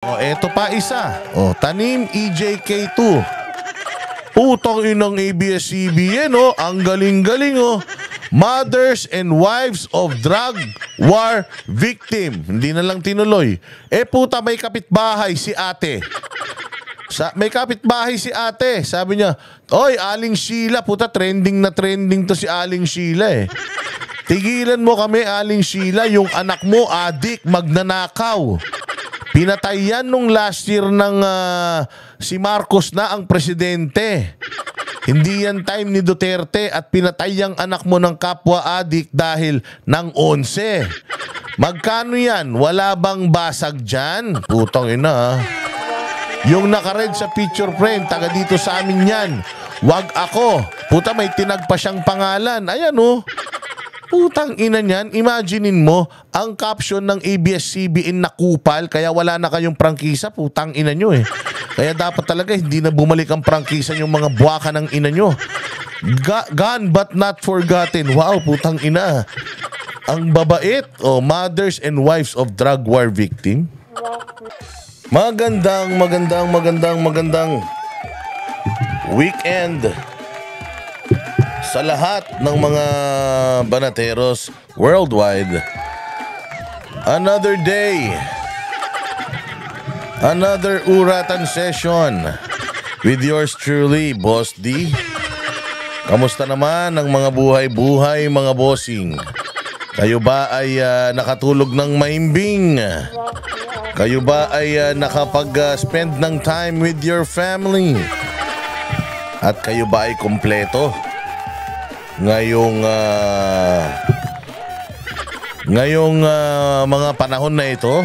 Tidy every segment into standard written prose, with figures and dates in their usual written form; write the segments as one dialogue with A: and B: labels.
A: Eto pa isa. Tanim EJK2. Putang inang ABS-CBN, ang galing-galing, Mothers and wives of drug war victim. Hindi na lang tinuloy. Puta, may kapitbahay si ate. May kapitbahay si ate. Sabi niya, oy, Aling Sheila. Puta, trending na trending to si Aling Sheila Tigilan mo kami, Aling Sheila. Yung anak mo, adik, magnanakaw. Pinatay yan nung last year ng si Marcos na ang presidente. Hindi yan time ni Duterte at pinatay ang anak mo ng kapwa adik dahil ng 11. Magkano yan? Wala bang basag dyan? Putang ina. Yung nakared sa picture frame, taga dito sa amin yan. Wag ako. Puta, may tinagpa siyang pangalan. Ayan Putang ina niyan, imaginein mo, ang caption ng ABS-CBN na kupal, kaya wala na kayong prangkisa, putang ina nyo Kaya dapat talaga hindi na bumalik ang prangkisa yung mga buwaka ng ina nyo. Gone but not forgotten. Wow, putang ina. Ang babait, mothers and wives of drug war victim. Magandang weekend sa lahat ng mga banateros worldwide. Another day, another uratan session with yours truly, Boss D. Kamusta naman ang mga buhay-buhay, mga bossing? Kayo ba ay nakatulog ng maimbing? Kayo ba ay nakapag-spend ng time with your family? At kayo ba ay kumpleto? Ngayong mga panahon na ito,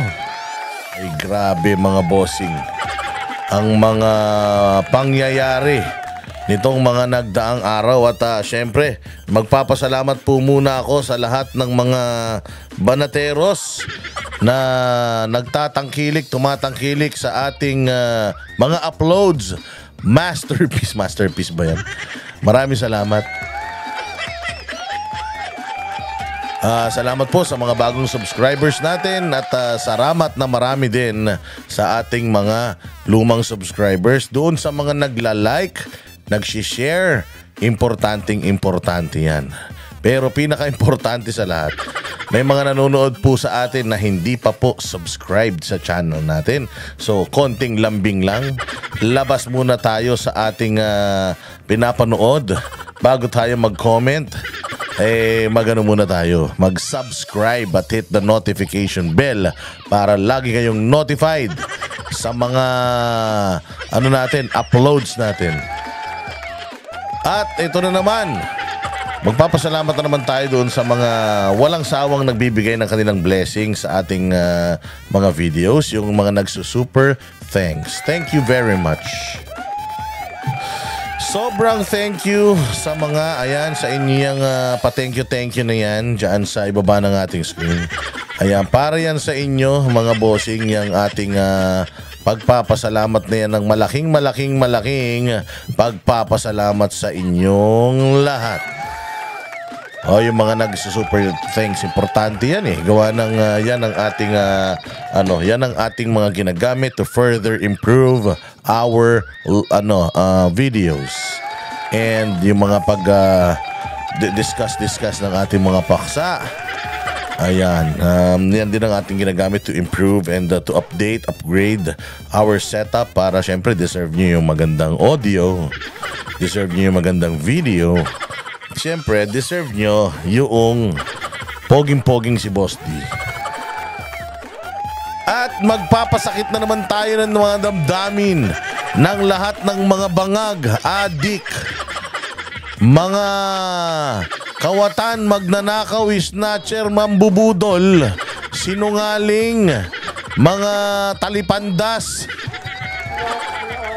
A: ay grabe mga bossing ang mga pangyayari nitong mga nagdaang araw. At syempre, magpapasalamat po muna ako sa lahat ng mga banateros na nagtatangkilik, tumatangkilik sa ating mga uploads. Masterpiece ba yan? Maraming salamat. Salamat po sa mga bagong subscribers natin at salamat na marami din sa ating mga lumang subscribers. Doon sa mga nagla-like, nag-share, importante yan. Pero pinaka-importante sa lahat, may mga nanonood po sa atin na hindi pa po subscribed sa channel natin. So, konting lambing lang. Labas muna tayo sa ating pinapanood bago tayo mag-comment. Magano muna tayo, mag-subscribe at hit the notification bell para lagi kayong notified sa mga uploads natin. At ito na naman, magpapasalamat na naman tayo doon sa mga walang sawang nagbibigay ng kanilang blessings sa ating mga videos, yung mga nagsusuper thanks. Thank you very much. Sobrang thank you sa mga, sa inyong pa-thank you na yan dyan sa ibaba ng ating screen. Ayan, para yan sa inyo mga bossing, yung ating pagpapasalamat na yan ng malaking pagpapasalamat sa inyong lahat. Yung mga nagsusuper thanks, importante yan gawa ng yan ang ating yan ang ating mga ginagamit to further improve our videos. And yung mga discuss ng ating mga paksa. Ayan, yan din ang ating ginagamit to improve and to upgrade our setup para syempre deserve nyo yung magandang audio, deserve nyo yung magandang video. Siyempre, deserve nyo yung poging-poging si Boss D. At magpapasakit na naman tayo ng mga damdamin ng lahat ng mga bangag, adik, mga kawatan, magnanakaw, snatcher, mambubudol, sinungaling, mga talipandas,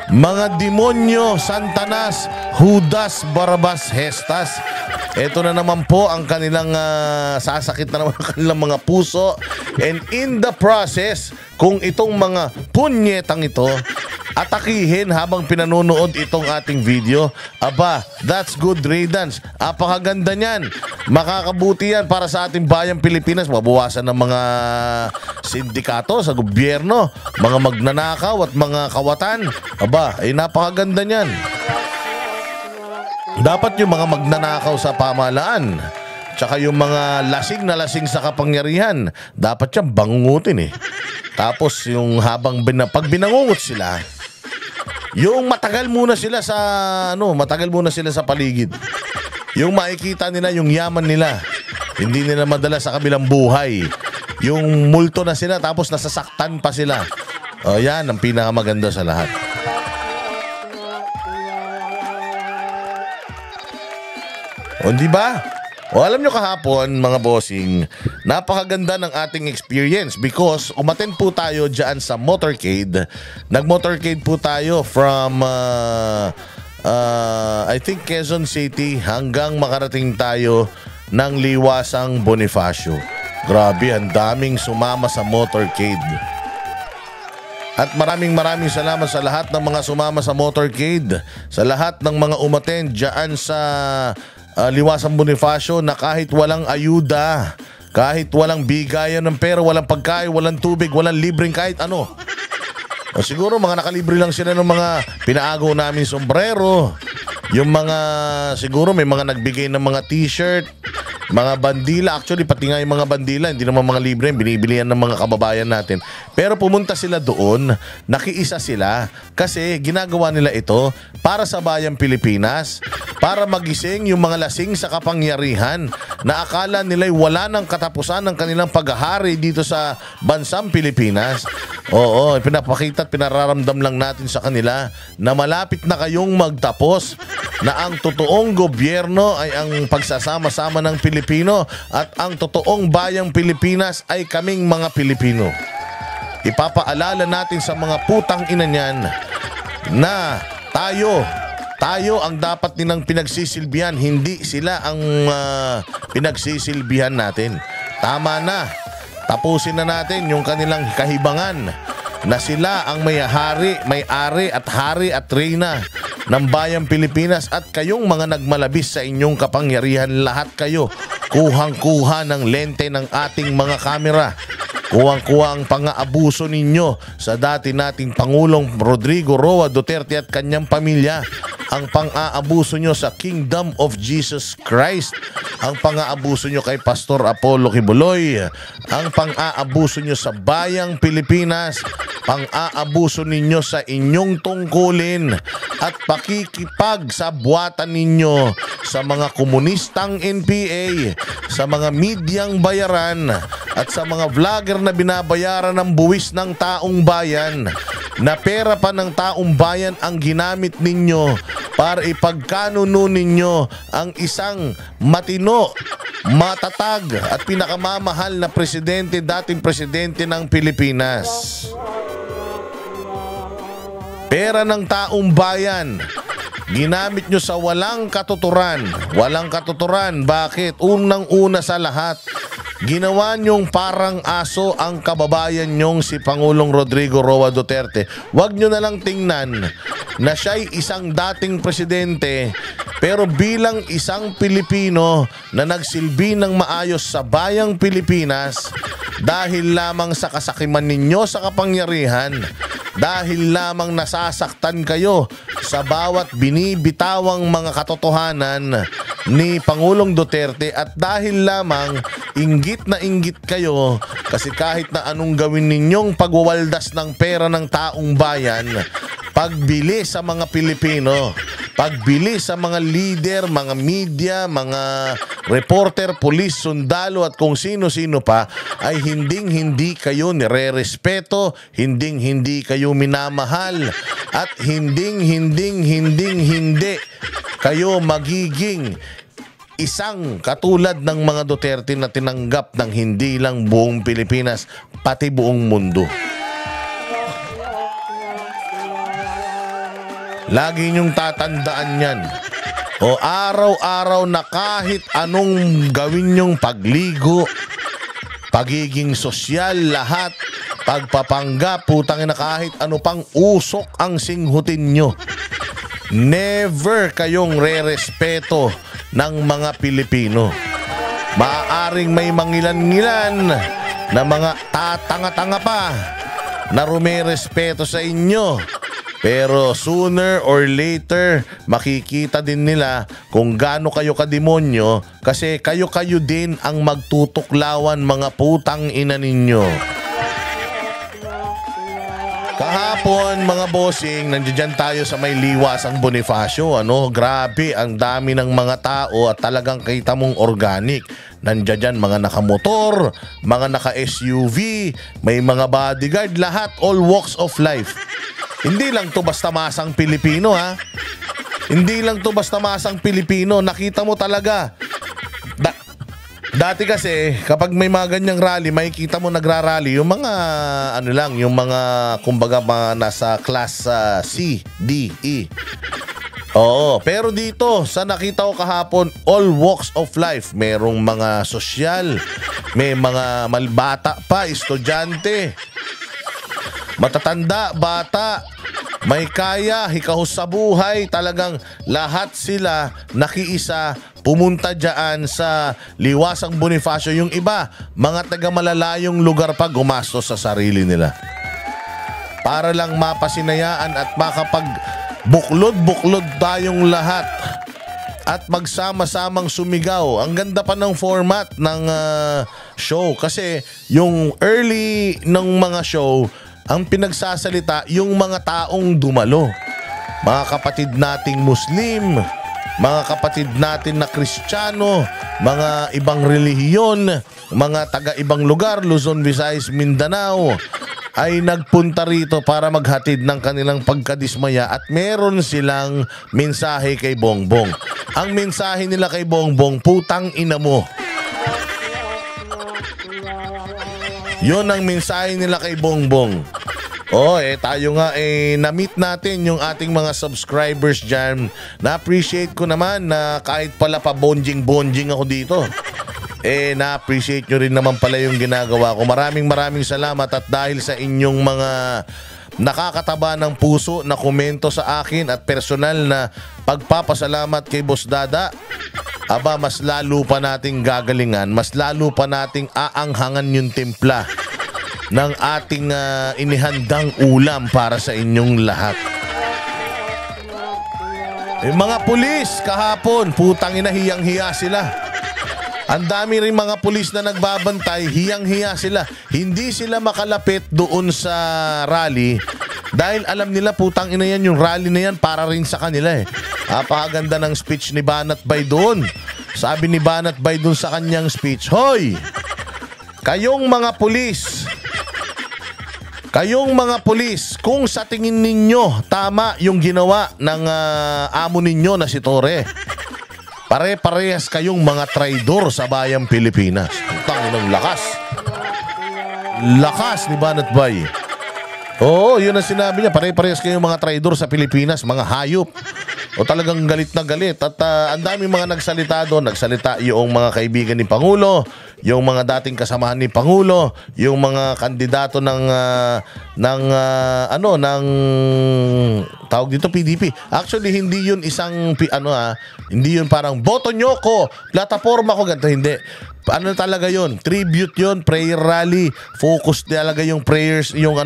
A: mga demonyo, Santanas, Judas, Barabas, Hestas. Ito na naman po ang kanilang sasakit na naman ang kanilang mga puso. And in the process, kung itong mga punyetang ito atakihin habang pinanonood itong ating video. Aba, that's good riddance. Apakaganda niyan. Makakabuti yan para sa ating bayang Pilipinas. Mabawasan ng mga sindikato sa gobyerno, mga magnanakaw at mga kawatan. Aba, ay napakaganda niyan. Dapat yung mga magnanakaw sa pamahalaan, tsaka yung mga lasing na lasing sa kapangyarihan, dapat yan bangungutin eh. Tapos yung pag binangungot sila, yung matagal muna sila sa paligid. Yung makikita nila yung yaman nila. Hindi nila madala sa kabilang buhay. Yung multo na sila tapos nasasaktan pa sila. O yan ang pinakamaganda sa lahat. O di ba? O alam nyo kahapon mga bossing, napakaganda ng ating experience because umattend po tayo dyan sa motorcade. Nag-motorcade po tayo from I think Quezon City hanggang makarating tayo ng Liwasang Bonifacio. Grabe, ang daming sumama sa motorcade. At maraming salamat sa lahat ng mga sumama sa motorcade, sa lahat ng mga umattend dyan sa Liwasang Bonifacio na kahit walang ayuda, kahit walang bigayan ng pera, walang pagkain, walang tubig, walang libreng kahit ano. O siguro mga nakalibre lang sila ng mga pinaagaw namin sombrero. Yung mga siguro may mga nagbigay ng mga t-shirt, mga bandila. Actually pati nga yung mga bandila hindi naman mga libre, binibilihan ng mga kababayan natin. Pero pumunta sila doon, nakiisa sila kasi ginagawa nila ito para sa bayang Pilipinas, para magising yung mga lasing sa kapangyarihan na akala nila'y wala ng katapusan ng kanilang paghahari dito sa bansang Pilipinas. Oo, pinapakita at pinararamdam lang natin sa kanila na malapit na kayong magtapos, na ang totoong gobyerno ay ang pagsasama-sama ng Pilipino at ang totoong bayang Pilipinas ay kaming mga Pilipino. Ipapaalala natin sa mga putang ina niyan na tayo ang dapat nilang pinagsisilbihan, hindi sila ang pinagsisilbihan natin. Tama na. Tapusin na natin yung kanilang kahibangan na sila ang may-ari at reyna ng bayang Pilipinas at kayong mga nagmalabis sa inyong kapangyarihan, lahat kayo kuhang-kuha ng lente ng ating mga kamera. Kuwang-kuwa ang pang-aabuso ninyo sa dati nating Pangulong Rodrigo Roa Duterte at kanyang pamilya. Ang pang-aabuso nyo sa Kingdom of Jesus Christ. Ang pang-aabuso nyo kay Pastor Apollo Kibuloy. Ang pang-aabuso nyo sa bayang Pilipinas. Pang-aabuso ninyo sa inyong tungkulin at pakikipag sa buwatan ninyo sa mga komunistang NPA, sa mga medyang bayaran at sa mga vlogger na binabayaran ng buwis ng taong bayan, na pera pa ng taong bayan ang ginamit ninyo para ipagkanuno ninyo ang isang matino, matatag at pinakamamahal na presidente, dating presidente ng Pilipinas. Pera ng taong bayan ginamit nyo sa walang katuturan. Walang katuturan. Bakit? Unang-una sa lahat, ginawa nyong parang aso ang kababayan nyong si Pangulong Rodrigo Roa Duterte. Huwag nyo na lang tingnan na siya'y isang dating presidente, pero bilang isang Pilipino na nagsilbi ng maayos sa bayang Pilipinas, dahil lamang sa kasakiman ninyo sa kapangyarihan, dahil lamang nasasaktan kayo sa bawat binibitawang mga katotohanan ni Pangulong Duterte, at dahil lamang inggit na inggit kayo kasi kahit na anong gawin ninyong pagwawaldas ng pera ng taong bayan, pagbili sa mga Pilipino, pagbili sa mga leader, mga media, mga reporter, pulis, sundalo at kung sino-sino pa, ay hinding-hindi kayo nire-respeto, hinding-hindi kayo minamahal, at hinding-hindi kayo magiging isang katulad ng mga Duterte na tinanggap ng hindi lang buong Pilipinas, pati buong mundo. Lagi niyong tatandaan yan. O araw-araw na kahit anong gawin niyong pagligo, pagiging sosyal, lahat, pagpapanggap, putang ina, kahit ano pang usok ang singhutin nyo. Never kayong re-respeto ng mga Pilipino. Maaaring may mangilan-ngilan na mga tatanga-tanga pa na rumerespeto sa inyo. Pero sooner or later, makikita din nila kung gaano kayo kademonyo kasi kayo-kayo din ang magtutuklawan, mga putang ina ninyo. Kahapon, mga bossing, nandiyan tayo sa may Liwasang Bonifacio. Grabe, ang dami ng mga tao at talagang kita mong organic. Nandiyan mga nakamotor, mga naka-SUV, may mga bodyguard, lahat, all walks of life. Hindi lang to basta masang Pilipino, ha? Hindi lang to basta masang Pilipino. Nakita mo talaga. Dati kasi, kapag may mga ganyang rally, makikita mo nagrarally yung mga, yung mga, kumbaga, mga nasa class C, D, E. Oo, pero dito, sa nakita ko kahapon, all walks of life. Merong mga sosyal, may mga malbata pa, estudyante, matatanda, bata, may kaya, hikahos sa buhay, talagang lahat sila nakiisa pumunta dyan sa Liwasang Bonifacio. Yung iba, mga taga malalayong lugar pa, gumastos sa sarili nila para lang mapasinayaan at makapagbuklod-buklod tayong lahat at magsama-samang sumigaw. Ang ganda pa ng format ng show kasi yung early ng mga show, ang pinagsasalita yung mga taong dumalo. Mga kapatid nating Muslim, mga kapatid natin na Kristiyano, mga ibang relihiyon, mga taga-ibang lugar, Luzon, Visayas, Mindanao, ay nagpunta rito para maghatid ng kanilang pagkadismaya at meron silang mensahe kay Bongbong. Ang mensahe nila kay Bongbong, putang ina mo. Yun ang mensahe nila kay Bongbong. Tayo nga na-meet natin yung ating mga subscribers dyan. Na-appreciate ko naman na kahit pala pa bonjing ako dito, na-appreciate nyo rin naman pala yung ginagawa ko. Maraming salamat at dahil sa inyong mga nakakataba ng puso na komento sa akin at personal na pagpapasalamat kay Boss Dada, mas lalo pa nating gagalingan, mas lalo pa nating aanghangan yung timpla ng ating inihandang ulam para sa inyong lahat. Mga pulis kahapon, putang ina, hiyang-hiya sila. Ang dami rin mga pulis na nagbabantay, hiyang-hiya sila. Hindi sila makalapit doon sa rally dahil alam nila, putang ina yan, yung rally na yan para rin sa kanila eh. Napakaganda ng speech ni Banat Bay doon. Sabi ni Banat Bay doon sa kanyang speech, "Hoy, kayong mga pulis, kung sa tingin ninyo tama yung ginawa ng amo ninyo na si Torre, pare-parehas kayong mga traidor sa bayang Pilipinas." Putang inang lakas. Lakas ni Banat Bay. Oo, yun ang sinabi niya. Pare-parehas kayong mga traidor sa Pilipinas, mga hayop. O talagang galit na galit. At ang daming mga nagsalita doon. Nagsalita yung mga kaibigan ni Pangulo, yung mga dating kasamahan ni Pangulo, yung mga kandidato ng tawag dito, PDP. Actually, hindi yun isang hindi yun parang boto nyo ko, plataforma ko, ganito. Hindi. Ano talaga yun? Tribute yun, prayer rally. Focus talaga yung prayers, yung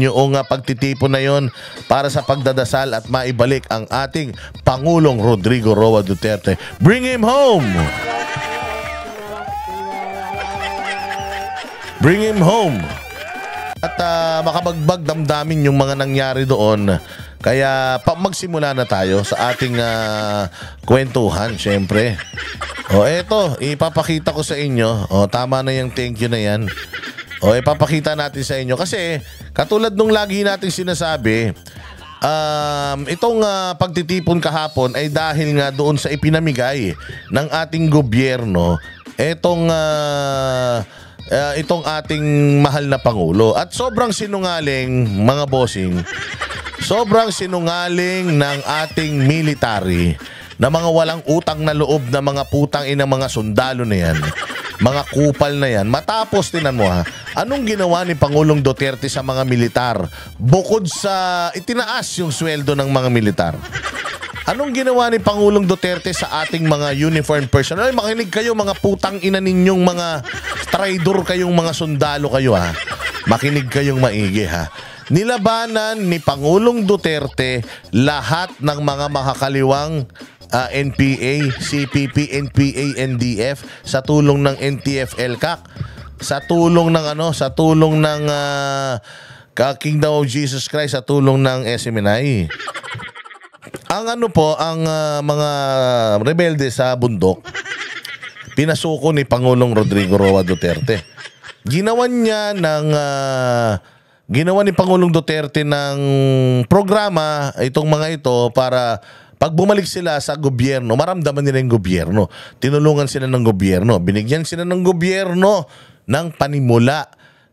A: yung pagtitipon na yun para sa pagdadasal at maibalik ang ating Pangulong Rodrigo Roa Duterte. Bring him home! Bring him home! At makabagbag damdamin yung mga nangyari doon. Kaya magsimula na tayo sa ating kwentuhan, syempre. Eto, ipapakita ko sa inyo. Tama na yung thank you na yan. Ipapakita natin sa inyo. Kasi, katulad nung lagi natin sinasabi, itong pagtitipon kahapon ay dahil nga doon sa ipinamigay ng ating gobyerno, itong ating mahal na Pangulo. At sobrang sinungaling, mga bossing, sobrang sinungaling ng ating military na mga walang utang na loob na mga putang inang mga sundalo na yan, mga kupal na yan. Matapos, tinan mo Anong ginawa ni Pangulong Duterte sa mga militar? Bukod sa itinaas yung sweldo ng mga militar. Anong ginawa ni Pangulong Duterte sa ating mga uniform personnel? Ay, makinig kayo mga putang ina ninyong mga traidor kayong mga sundalo kayo ha. Makinig kayong maigi ha. Nilabanan ni Pangulong Duterte lahat ng mga makakaliwang NPA, CPP, NPA, NDF sa tulong ng NTF-ELCAC, sa tulong ng Kingdom of Jesus Christ, sa tulong ng SMNI. Ang mga rebelde sa bundok, pinasuko ni Pangulong Rodrigo Roa Duterte. Ginawa ni Pangulong Duterte ng programa itong mga ito para pag bumalik sila sa gobyerno, maramdaman nila yung gobyerno. Tinulungan sila ng gobyerno. Binigyan sila ng gobyerno ng panimula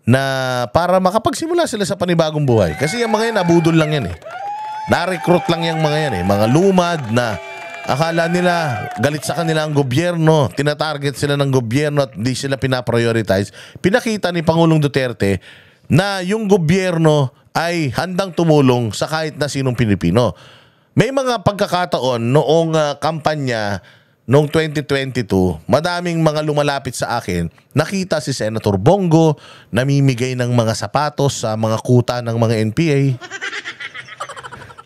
A: na para makapagsimula sila sa panibagong buhay. Kasi yung mga yan, nabudol lang yan eh. Na-recruit lang yung mga yan eh. Mga lumad na akala nila galit sa kanila ang gobyerno. Tinatarget sila ng gobyerno at hindi sila pinaprioritize. Pinakita ni Pangulong Duterte na yung gobyerno ay handang tumulong sa kahit na sinong Pilipino. May mga pagkakataon noong kampanya noong 2022, madaming mga lumalapit sa akin, nakita si Senator Bongo namimigay ng mga sapatos sa mga kuta ng mga NPA.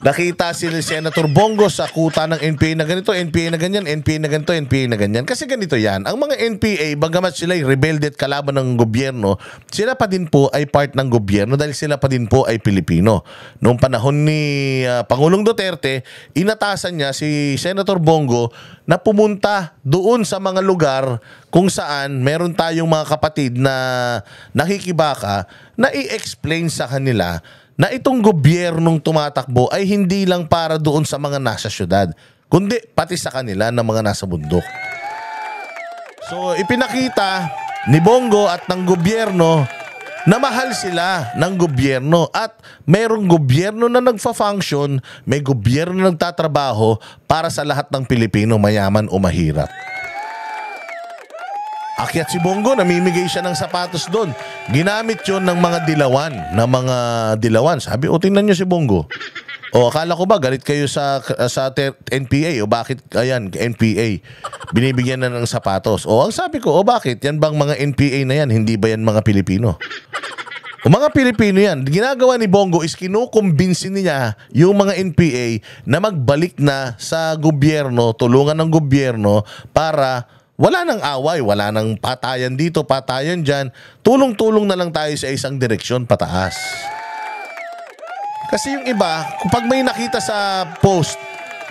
A: Nakita si Senator Bongo sa kuta ng NPA na ganito, NPA na ganyan, NPA na ganito, NPA na ganyan. Kasi ganito yan. Ang mga NPA, bagamat sila ay rebelde at kalaban ng gobyerno, sila pa din po ay part ng gobyerno dahil sila pa din po ay Pilipino. Noong panahon ni Pangulong Duterte, inatasan niya si Senator Bongo na pumunta doon sa mga lugar kung saan meron tayong mga kapatid na nakikibaka na i-explain sa kanila na itong gobyernong tumatakbo ay hindi lang para doon sa mga nasa syudad, kundi pati sa kanila na mga nasa bundok. So ipinakita ni Bongo at ng gobyerno na mahal sila ng gobyerno at mayroong gobyerno na nagfa-function, may gobyerno na nagtatrabaho para sa lahat ng Pilipino, mayaman o mahirap. Akyat si Bongo, namimigay siya ng sapatos doon. Ginamit yun ng mga dilawan. Sabi, tingnan nyo si Bongo. Akala ko ba galit kayo sa NPA? O bakit, ayan, NPA, binibigyan na ng sapatos? Ang sabi ko, bakit? Yan bang mga NPA na yan? Hindi ba yan mga Pilipino? Mga Pilipino yan. Ginagawa ni Bongo is kinukumbinsin niya yung mga NPA na magbalik na sa gobyerno, tulungan ng gobyerno para wala nang away, wala nang patayan dito, patayan dyan. Tulong-tulong na lang tayo sa isang direksyon pataas. Kasi yung iba, kapag may nakita sa post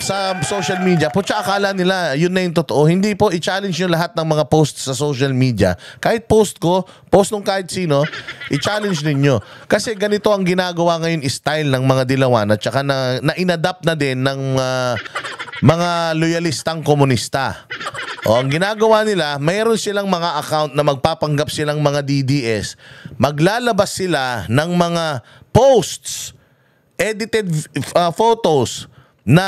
A: sa social media, putya akala nila yun na yung totoo. Hindi po, i-challenge nyo lahat ng mga post sa social media. Kahit post ko, post nung kahit sino, i-challenge ninyo. Kasi ganito ang ginagawa ngayon style ng mga dilawan at saka na inadapt na din ng mga loyalistang komunista. Ang ginagawa nila, mayroon silang mga account na magpapanggap silang mga DDS. Maglalabas sila ng mga posts, edited photos na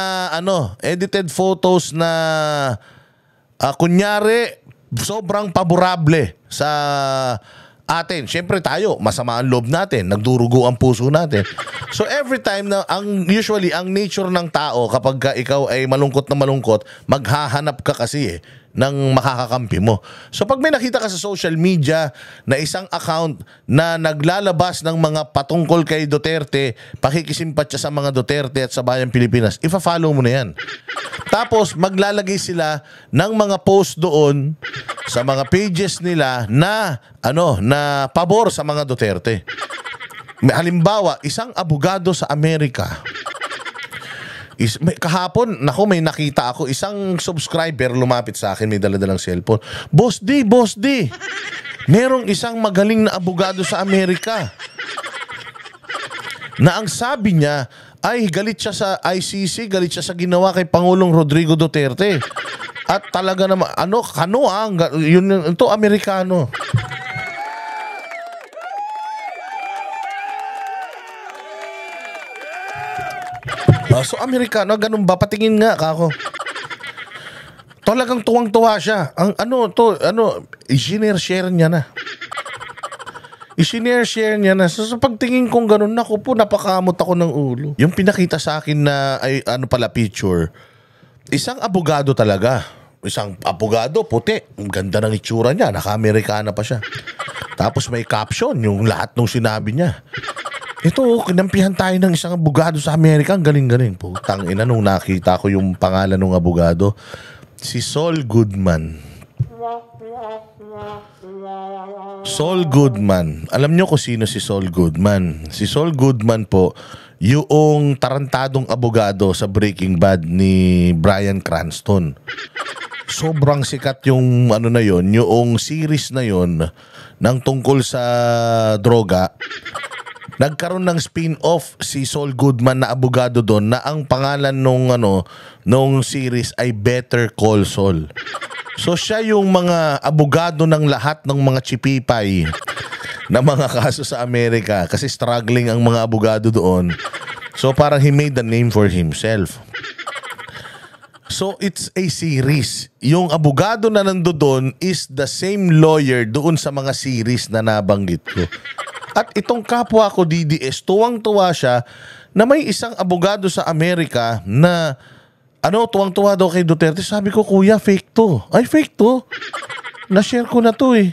A: kunyari sobrang paborable sa atin. Siyempre tayo, masama ang loob natin, nagdurugo ang puso natin. So every time na usually ang nature ng tao kapag ikaw ay malungkot na malungkot, maghahanap ka kasi ng makakakampi mo. So pag may nakita ka sa social media na isang account na naglalabas ng mga patungkol kay Duterte, pakikisimpatya sa mga Duterte at sa bayang Pilipinas, ifa-follow mo na yan. Tapos maglalagay sila ng mga post doon sa mga pages nila na na pabor sa mga Duterte. Halimbawa, isang abogado sa Amerika, kahapon, may nakita ako, isang subscriber lumapit sa akin, may daladalang cellphone. Boss D, merong isang magaling na abogado sa Amerika na ang sabi niya ay galit siya sa ICC, galit siya sa ginawa kay Pangulong Rodrigo Duterte. At talaga naman, yun ito, Amerikano. So Amerikano, ganun ba? Patingin nga kako. Talagang tuwang-tuwa siya. Share niya na. Isinare-share niya na. So, sa pagtingin kong ganun, naku po, napakamot ako ng ulo. Yung pinakita sa akin na, ay, ano pala, picture, isang abogado talaga. Isang abogado, puti. Ang ganda ng itsura niya. Naka-Amerikana pa siya. Tapos may caption, yung lahat ng sinabi niya. Ito, kinampihan tayo ng isang abogado sa Amerika. Ang galing-galing. Putang ina, nung nakita ko yung pangalan ng abogado, si Saul Goodman. Saul Goodman. Alam nyo kung sino si Saul Goodman? Si Saul Goodman po, yung tarantadong abogado sa Breaking Bad ni Bryan Cranston. Sobrang sikat yung ano na yon, yung series na yon ng tungkol sa droga. Nagkaroon ng spin-off si Saul Goodman na abogado doon na ang pangalan nung series ay Better Call Saul. So siya yung mga abogado ng lahat ng mga chipipay na mga kaso sa Amerika kasi struggling ang mga abogado doon. So parang he made a name for himself. So it's a series. Yung abogado na nandoon is the same lawyer doon sa mga series na nabanggit ko. At itong kapwa ko DDS, tuwang-tuwa siya na may isang abogado sa Amerika na tuwang-tuwa daw kay Duterte. Sabi ko, kuya, fake to. Ay, fake to. Na-share ko na to eh.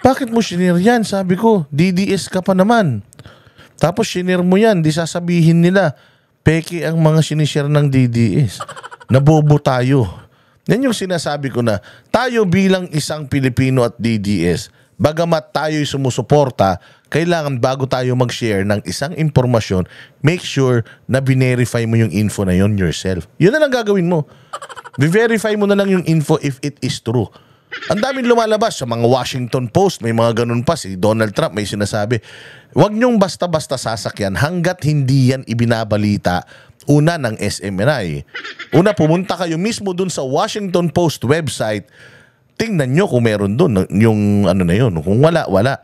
A: Bakit mo shinare yan? Sabi ko, DDS ka pa naman. Tapos shinare mo yan, di sasabihin nila, peke ang mga sinishare ng DDS. Nabobo tayo. Yan yung sinasabi ko na, tayo bilang isang Pilipino at DDS, bagamat tayo'y sumusuporta, kailangan bago tayo mag-share ng isang impormasyon, make sure na binerify mo yung info na yon yourself. Yun na lang gagawin mo. Verify mo na lang yung info if it is true. Ang daming lumalabas sa mga Washington Post, may mga ganun pa. Si Donald Trump may sinasabi, huwag niyong basta-basta sasakyan hanggat hindi yan ibinabalita una ng SMNI. Una, pumunta kayo mismo dun sa Washington Post website, tingnan nyo kung meron dun yung ano na yun. Kung wala, wala.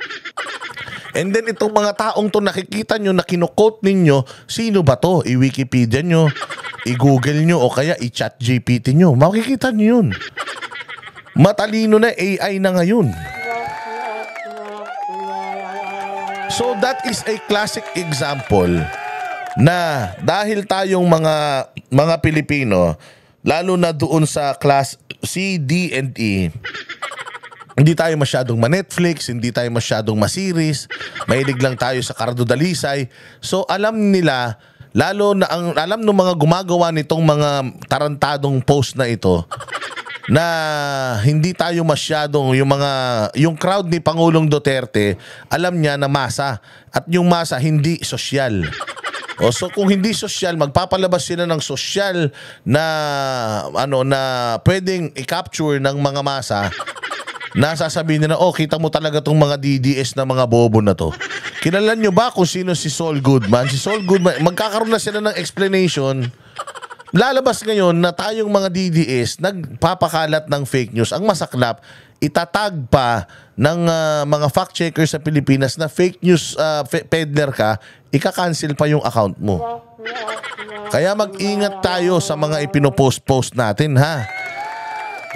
A: And then itong mga taong to nakikita nyo na kino-quote ninyo, sino ba to? I-Wikipedia nyo, i-Google nyo o kaya i-chat GPT nyo. Makikita nyo yun. Matalino na AI na ngayon. So that is a classic example na dahil tayong mga Pilipino, lalo na doon sa class C, D, and E, hindi tayo masyadong ma-Netflix, hindi tayo masyadong ma-series, mahilig lang tayo sa Cardo Dalisay. So alam nila, lalo na alam ng mga gumagawa nitong mga tarantadong post na ito, na hindi tayo masyadong yung crowd ni Pangulong Duterte, alam niya na masa, at yung masa hindi sosyal. So kung hindi sosyal, magpapalabas sila ng sosyal na na pwedeng i-capture ng mga masa, na sasabihin nila, kita mo talaga tong mga DDS na mga bobo na to. Kilala nyo ba kung sino si Saul Goodman? Si Saul Goodman, magkakaroon na sila ng explanation. Lalabas ngayon na tayong mga DDS nagpapakalat ng fake news. Ang masaklap, itatag pa ng mga fact-checkers sa Pilipinas na fake news peddler ka, ika-cancel pa yung account mo. Kaya mag-ingat tayo sa mga ipinopost-post natin, ha?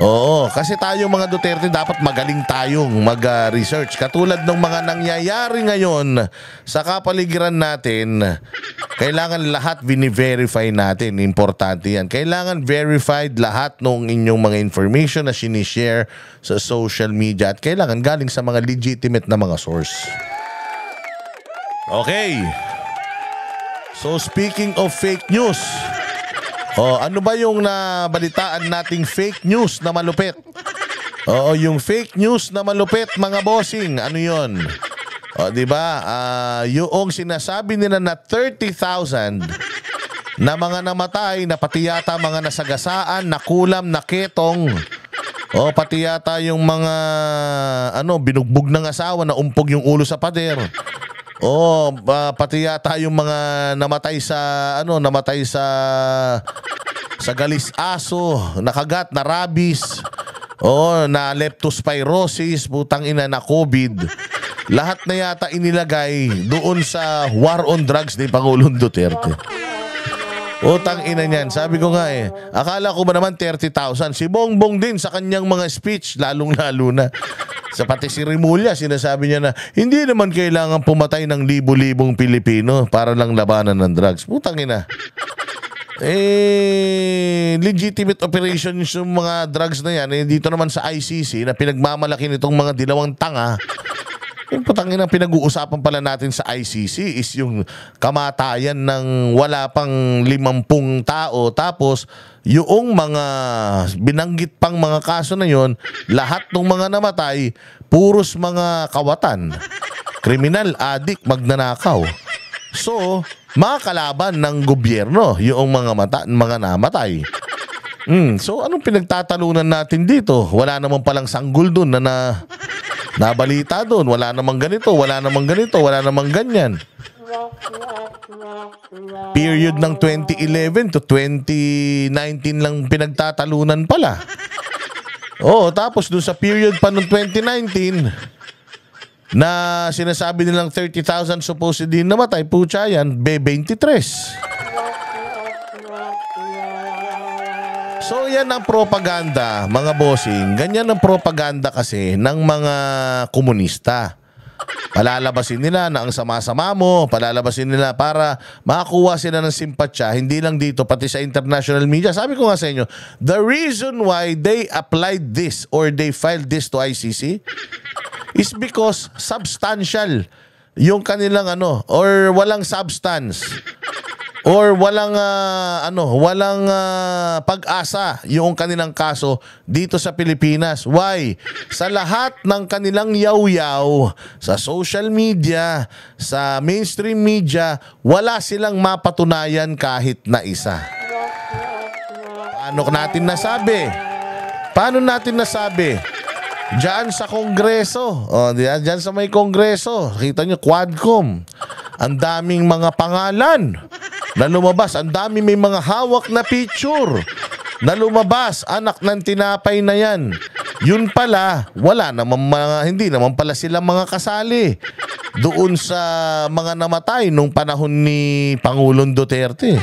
A: Oo, kasi tayo mga Duterte dapat magaling tayong mag-research. Katulad ng mga nangyayari ngayon sa kapaligiran natin, kailangan lahat bini-verify natin. Importante yan. Kailangan verified lahat ng inyong mga information na sinishare sa social media at kailangan galing sa mga legitimate na mga source. Okay. So speaking of fake news, ano ba yung nabalitaan nating fake news na malupit? Yung fake news na malupit, mga bossing, ano yun? Di ba? Yung sinasabi nila na 30,000 na mga namatay, na pati yata mga nasagasaan, nakulam, naketong, pati yata yung mga binugbog ng asawa na umpog yung ulo sa pader. Pati yata yung mga namatay sa galis aso, nakagat na rabies, na leptospirosis, putang ina, na COVID. Lahat na yata inilagay doon sa war on drugs ni Pangulong Duterte. Putang ina niyan. Sabi ko nga akala ko ba naman 30,000? Si Bongbong din sa kanyang mga speech, lalong-lalo na. Sa pati si Rimulya, sinasabi niya na hindi naman kailangan pumatay ng libo-libong Pilipino para lang labanan ng drugs. Putang ina. Legitimate operations yung mga drugs na yan. Dito naman sa ICC na pinagmamalaki nitong mga dilawang tanga. Yung putang ina, pinag-uusapan pala natin sa ICC is yung kamatayan ng wala pang 50 tao. Tapos yung mga binanggit pang mga kaso na yon, lahat ng mga namatay, puros mga kawatan, kriminal, adik, magnanakaw. So, mga kalaban ng gobyerno, yung mga namatay. So, anong pinagtatalunan natin dito? Wala naman palang sanggol dun na nabalita dun. Wala namang ganito, wala namang ganito, wala namang ganyan. Period ng 2011 to 2019 lang pinagtatalunan pala. Tapos dun sa period pa ng 2019 na sinasabi nilang 30,000 supposedly namatay, putya yan, 23. So yan ang propaganda, mga bossing. Ganyan ang propaganda kasi ng mga komunista. Palalabasin nila na ang sama-sama mo, palalabasin nila para makakuha sila ng simpatsya, hindi lang dito, pati sa international media. Sabi ko nga sa inyo, the reason why they applied this or they filed this to ICC is because substantial yung kanilang or walang substance. Or walang pag-asa yung kanilang kaso dito sa Pilipinas. Why? Sa lahat ng kanilang yaw-yaw sa social media, sa mainstream media, wala silang mapatunayan kahit na isa. Paano natin nasabi? Paano natin nasabi? Diyan sa Kongreso. Diyan sa may Kongreso. Kita nyo, Quadcom. Ang daming mga pangalan na lumabas. Ang dami may mga hawak na picture na lumabas. Anak ng tinapay na yan. Yun pala, hindi naman pala sila mga kasali doon sa mga namatay nung panahon ni Pangulong Duterte.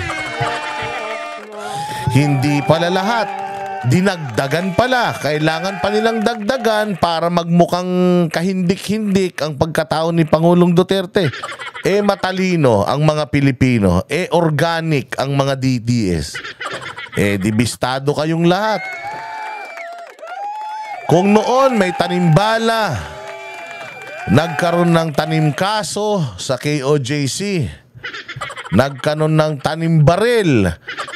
A: Hindi pala lahat. Dinagdagan pala. Kailangan pa nilang dagdagan para magmukhang kahindik-hindik ang pagkatao ni Pangulong Duterte. Matalino ang mga Pilipino. Organic ang mga DDS. Dibistado kayong lahat. Kung noon may tanimbala, nagkaroon ng tanim kaso sa KOJC, nagkaroon ng tanim baril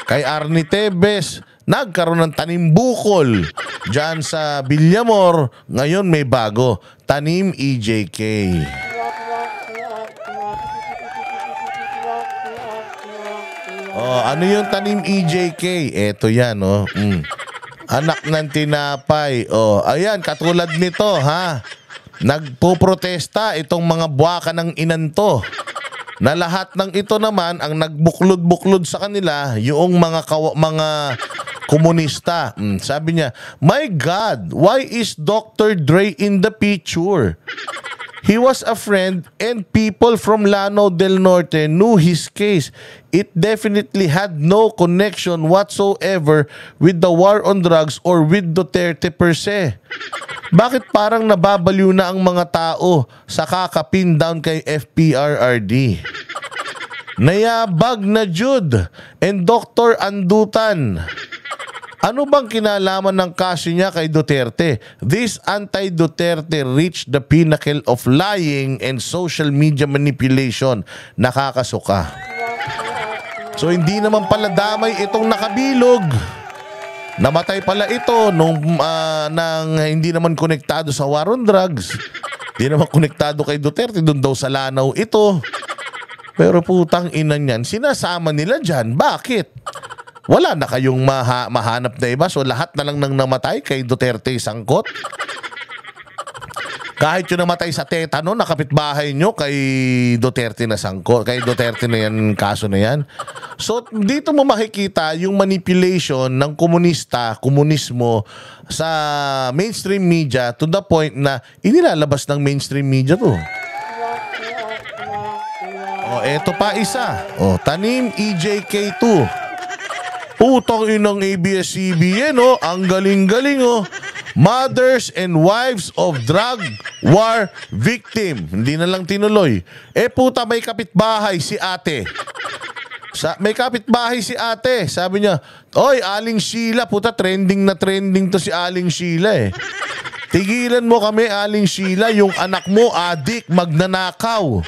A: kay Arnie Tebes, nagkaroon ng tanim bukol dyan sa Villamor. Ngayon may bago, tanim EJK. Ano yung tanim EJK? Eto yan, Anak ng tinapay. Ayan, katulad nito, ha? Nagpoprotesta itong mga buwaka ng inanto. Na lahat ng ito naman, ang nagbuklod-buklod sa kanila, yung mga komunista. Sabi niya, my God, why is Dr. Dre in the picture? He was a friend and people from Lanao del Norte knew his case. It definitely had no connection whatsoever with the war on drugs or with Duterte per se. Bakit parang nababaliw na ang mga tao sa kakapin down kay FPRRD? Nayabag na Jude and Dr. Andutan. Ano bang kinalaman ng kaso niya kay Duterte? This anti-Duterte reached the pinnacle of lying and social media manipulation. Nakakasuka. So hindi naman pala damay itong nakabilog. Namatay pala ito nang hindi naman konektado sa war on drugs. Hindi naman konektado kay Duterte. Doon daw sa Lanao ito. Pero putang ina niyan, sinasama nila dyan. Bakit? Wala na kayong mahanap na iba. So lahat na lang nang namatay kay Duterte sangkot. Kahit yung namatay sa tetano, nakapitbahay nyo kay Duterte na sangkot. Kay Duterte na yan, kaso na yan. So dito mo makikita yung manipulation ng komunismo sa mainstream media to the point na inilalabas ng mainstream media to. Eto pa isa. Tanim EJK2. Putang inang ABS-CBN, ang galing-galing, Mothers and wives of drug war victim. Hindi na lang tinuloy. Puta, may kapitbahay si ate. May kapitbahay si ate. Sabi niya, oy, Aling Sheila. Puta, trending na trending to si Aling Sheila eh. Tigilan mo kami, Aling Sheila. Yung anak mo, adik, magnanakaw.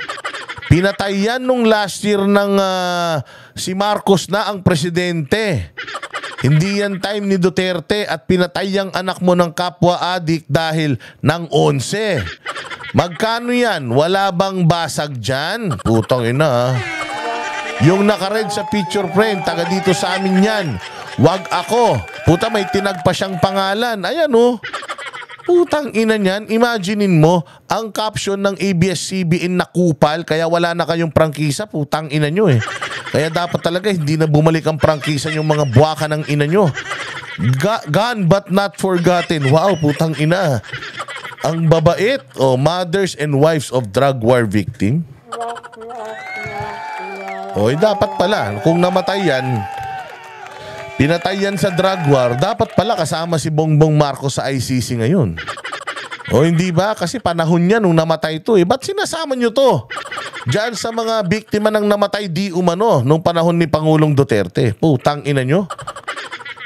A: Pinatay yan nung last year ng si Marcos na ang presidente. Hindi yan time ni Duterte at pinatay ang anak mo ng kapwa adik dahil ng 11. Magkano yan? Wala bang basag dyan? Putang ina. Yung nakared sa picture frame, taga dito sa amin yan. Wag ako. Puta, may tinag pa siyang pangalan. Ayan oh. Putang ina niyan, imaginein mo, ang caption ng ABS-CBN na kupal, kaya wala na kayong prangkisa, putang ina nyo eh. Kaya dapat talaga hindi na bumalik ang prangkisa yung mga buwaka ng ina nyo. Gone but not forgotten. Wow, putang ina. Ang babait, mothers and wives of drug war victim. Dapat pala, kung namatay yan, pinatay yan sa drug war, dapat pala kasama si Bongbong Marcos sa ICC ngayon. Hindi ba? Kasi panahon niya nung namatay ito eh. Ba't sinasama nyo to? Diyan sa mga biktima ng namatay di umano nung panahon ni Pangulong Duterte. Putang ina nyo.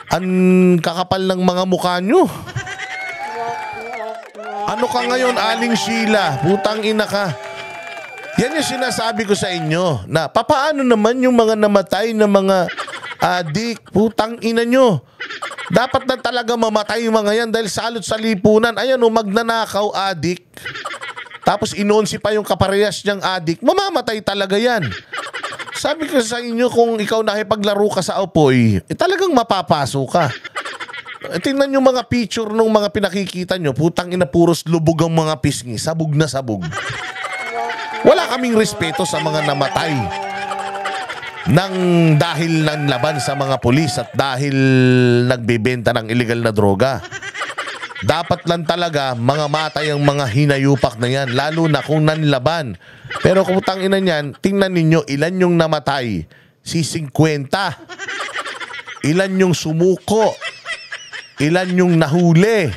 A: Ang kakapal ng mga mukha nyo. Ano ka ngayon, Aling Sheila? Putang ina ka. Yan yung sinasabi ko sa inyo na papaano naman yung mga namatay na mga adik, putang ina nyo. Dapat na talaga mamatay yung mga yan dahil salot sa lipunan. Ayan o, magnanakaw, adik. Tapos inonsi pa yung kaparehas niyang adik. Mamamatay talaga yan. Sabi ko sa inyo, kung ikaw nakipaglaro ka sa apoy, talagang mapapaso ka. Tingnan yung mga picture nung mga pinakikita nyo. Putang ina, puros lubog ang mga pisngi. Sabog na sabog. Wala kaming respeto sa mga namatay nang dahil ng laban sa mga pulis at dahil nagbebenta ng illegal na droga. Dapat lang talaga mga matay ang mga hinayupak na yan, lalo na kung nanlaban. Pero kung tangina niyan, tingnan ninyo ilan yung namatay. Si 50. Ilan yung sumuko. Ilan yung nahuli.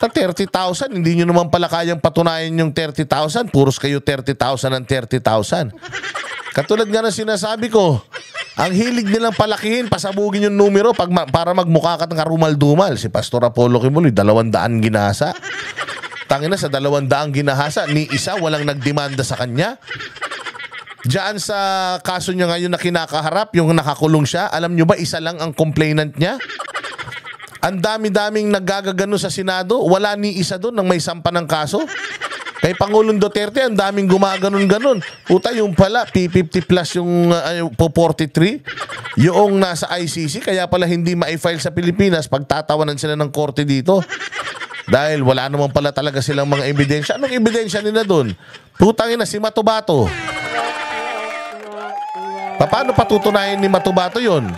A: 30,000, hindi nyo naman pala kayang patunayan yung 30,000. Puros kayo 30,000 and 30,000. Katulad nga na sinasabi ko, ang hilig nilang palakihin, pasabugin yung numero para magmukha ka ng karumal-dumal. Si Pastor Apollo Kimuloy, 200 ginasa. Tangina, sa 200 ginahasa, ni isa walang nagdemanda sa kanya. Diyan sa kaso niya ngayon na kinakaharap, yung nakakulong siya, alam nyo ba, isa lang ang complainant niya? Ang dami-daming naggagagano sa Senado, wala ni isa doon nang may sampa ng kaso. Kay Pangulong Duterte, ang daming gumaganon-ganon. Puta, yung pala, P50 plus yung 43, yung nasa ICC, kaya pala hindi ma-file sa Pilipinas, pagtatawanan sila ng korte dito. Dahil wala naman pala talaga silang mga ebidensya. Anong ebidensya nila doon? Putang ina, si Matubato. Paano patutunayan ni Matubato yon?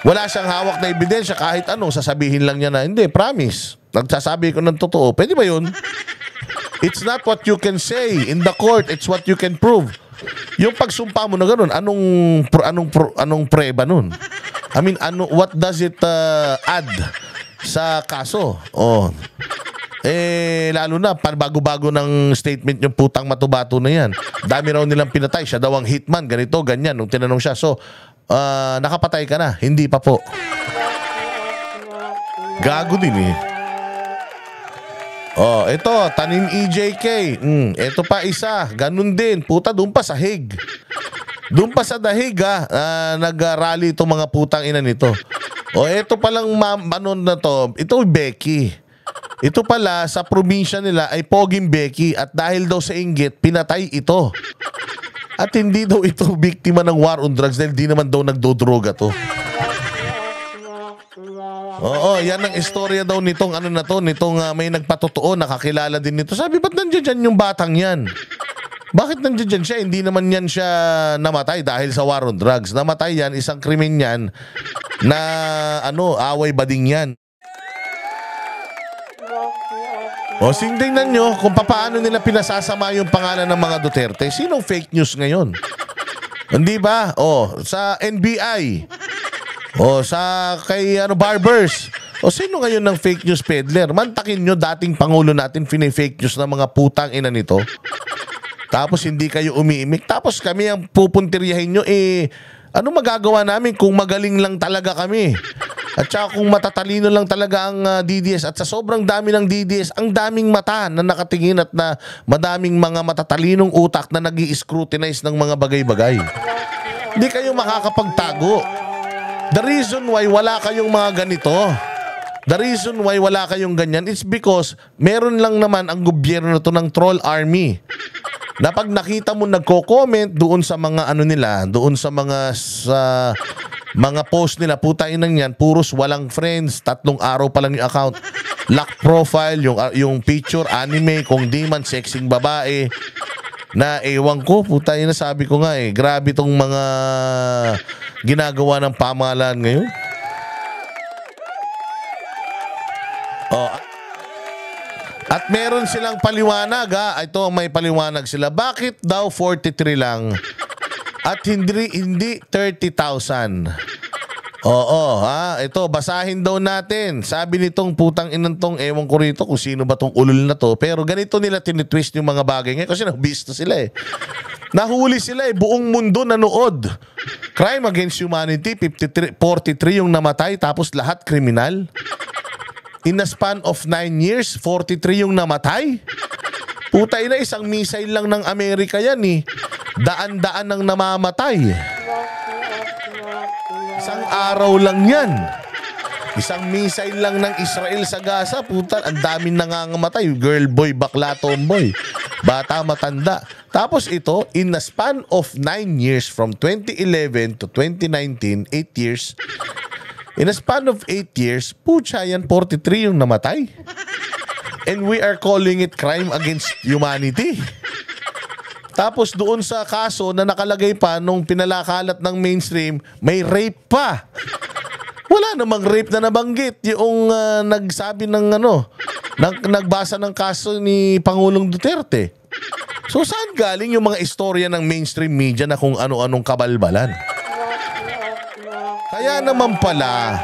A: Wala siyang hawak na ebidensya, kahit ano, sasabihin lang niya na, hindi, promise. Nagsasabi ko ng totoo. Pwede ba yun? It's not what you can say in the court, it's what you can prove. Yung pagsumpa mo na ganun, anong preba nun? I mean, what does it add sa kaso? Lalo na, bago-bago ng statement yung putang Matubato na yan. Dami raw nilang pinatay, siya daw ang hitman, ganito, ganyan. Nung tinanong siya, so, nakapatay ka na? Hindi pa po. Gago din eh. Ito, Tanim EJK. Ito pa isa. Ganun din. Puta, doon pa sa Hague. Doon pa sa Dahig nag-rally itong mga putang ina nito. Ito palang na to. Ito Becky. Ito pala sa probinsya nila ay Poging Becky at dahil daw sa inggit, pinatay ito. At hindi daw ito biktima ng war on drugs dahil di naman daw nagdodroga to. Yan ang istorya daw nitong nitong may nagpatotoo, nakakilala din nito. Sabi, ba't nandiyan dyan yung batang yan? Bakit nandiyan dyan siya? Hindi naman yan siya namatay dahil sa war on drugs. Namatay yan, isang krimen yan na away bading yan. Tingnan nyo kung paano nila pinasasama yung pangalan ng mga Duterte. Sinong fake news ngayon? Hindi ba? Sa NBI. Sa kay Barbers. O sino ngayon ng fake news peddler? Mantakin nyo dating Pangulo natin fake news na mga putang ina nito. Tapos hindi kayo umiimik. Tapos kami ang pupuntiryahin nyo, ano magagawa namin kung magaling lang talaga kami? At saka kung matatalino lang talaga ang DDS at sa sobrang dami ng DDS, ang daming mata na nakatingin at na madaming mga matatalinong utak na nag-i-scrutinize ng mga bagay-bagay. Hindi kayo makakapagtago. The reason why wala kayong mga ganito, the reason why wala kayong ganyan, it's because meron lang naman ang gobyerno na to ng troll army. Na pag nakita mo nagko-comment doon sa mga ano nila, doon sa mga post nila, putain nang yan, puros walang friends, 3 araw pa lang yung account, lock profile, yung picture, anime, kung di man sexing babae, na ewan ko, putain na sabi ko nga grabe tong mga ginagawa ng pamahalaan ngayon. At meron silang paliwanag ito may paliwanag sila. Bakit daw 43 lang at hindi 30,000? Ito basahin daw natin. Sabi nitong putang inang tong, ewan ko rito kung sino ba tong ulol na to, pero ganito nila tinitwist yung mga bagay ngayon kasi nabisto sila Nahuli sila buong mundo nanood. Crime against humanity, 43 yung namatay tapos lahat kriminal. In a span of 9 years, 43 yung namatay. Putay na, isang missile lang ng Amerika yan Daan-daan ang namamatay. Isang araw lang yan. Isang missile lang ng Israel sa Gaza. Puta, ang daming nangangamatay. Girl, boy, bakla, tomboy. Bata, matanda. Tapos ito, in a span of 9 years, from 2011 to 2019, 8 years, in a span of 8 years, pucha yan, 43 yung namatay. And we are calling it crime against humanity. Tapos doon sa kaso na nakalagay pa nung pinalakalat ng mainstream, may rape pa. Wala namang rape na nabanggit. Yung nagsabi ng nagbasa ng kaso ni Pangulong Duterte. So saan galing yung mga istorya ng mainstream media na kung ano-anong kabalbalan? Kaya naman pala,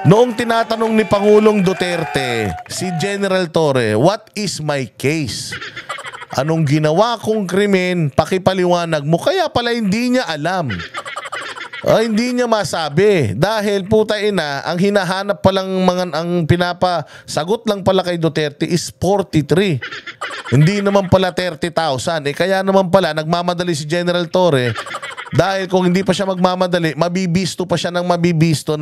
A: noong tinatanong ni Pangulong Duterte, si General Torre, what is my case? Anong ginawa kong krimen? Pakipaliwanag mo. Kaya pala hindi niya alam. Hindi niya masabi. Dahil ang hinahanap palang ang pinapasagot lang pala kay Duterte is 43. Hindi naman pala 30,000. Kaya naman pala nagmamadali si General Torre. Dahil kung hindi pa siya magmamadali, mabibisto pa siya ng mabibisto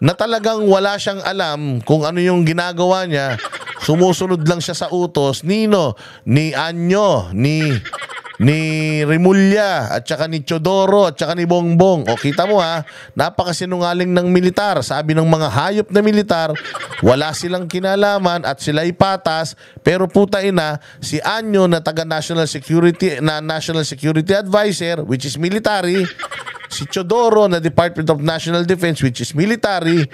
A: na talagang wala siyang alam kung ano yung ginagawa niya. Sumusunod lang siya sa utos ni Anyo, ni Rimulya, at saka ni Chodoro, at saka ni Bongbong. O kita mo napakasinungaling ng militar. Sabi ng mga hayop na militar, wala silang kinalaman at sila'y patas. Pero si Anyo na National Security Advisor, which is military, si Chodoro na Department of National Defense, which is military,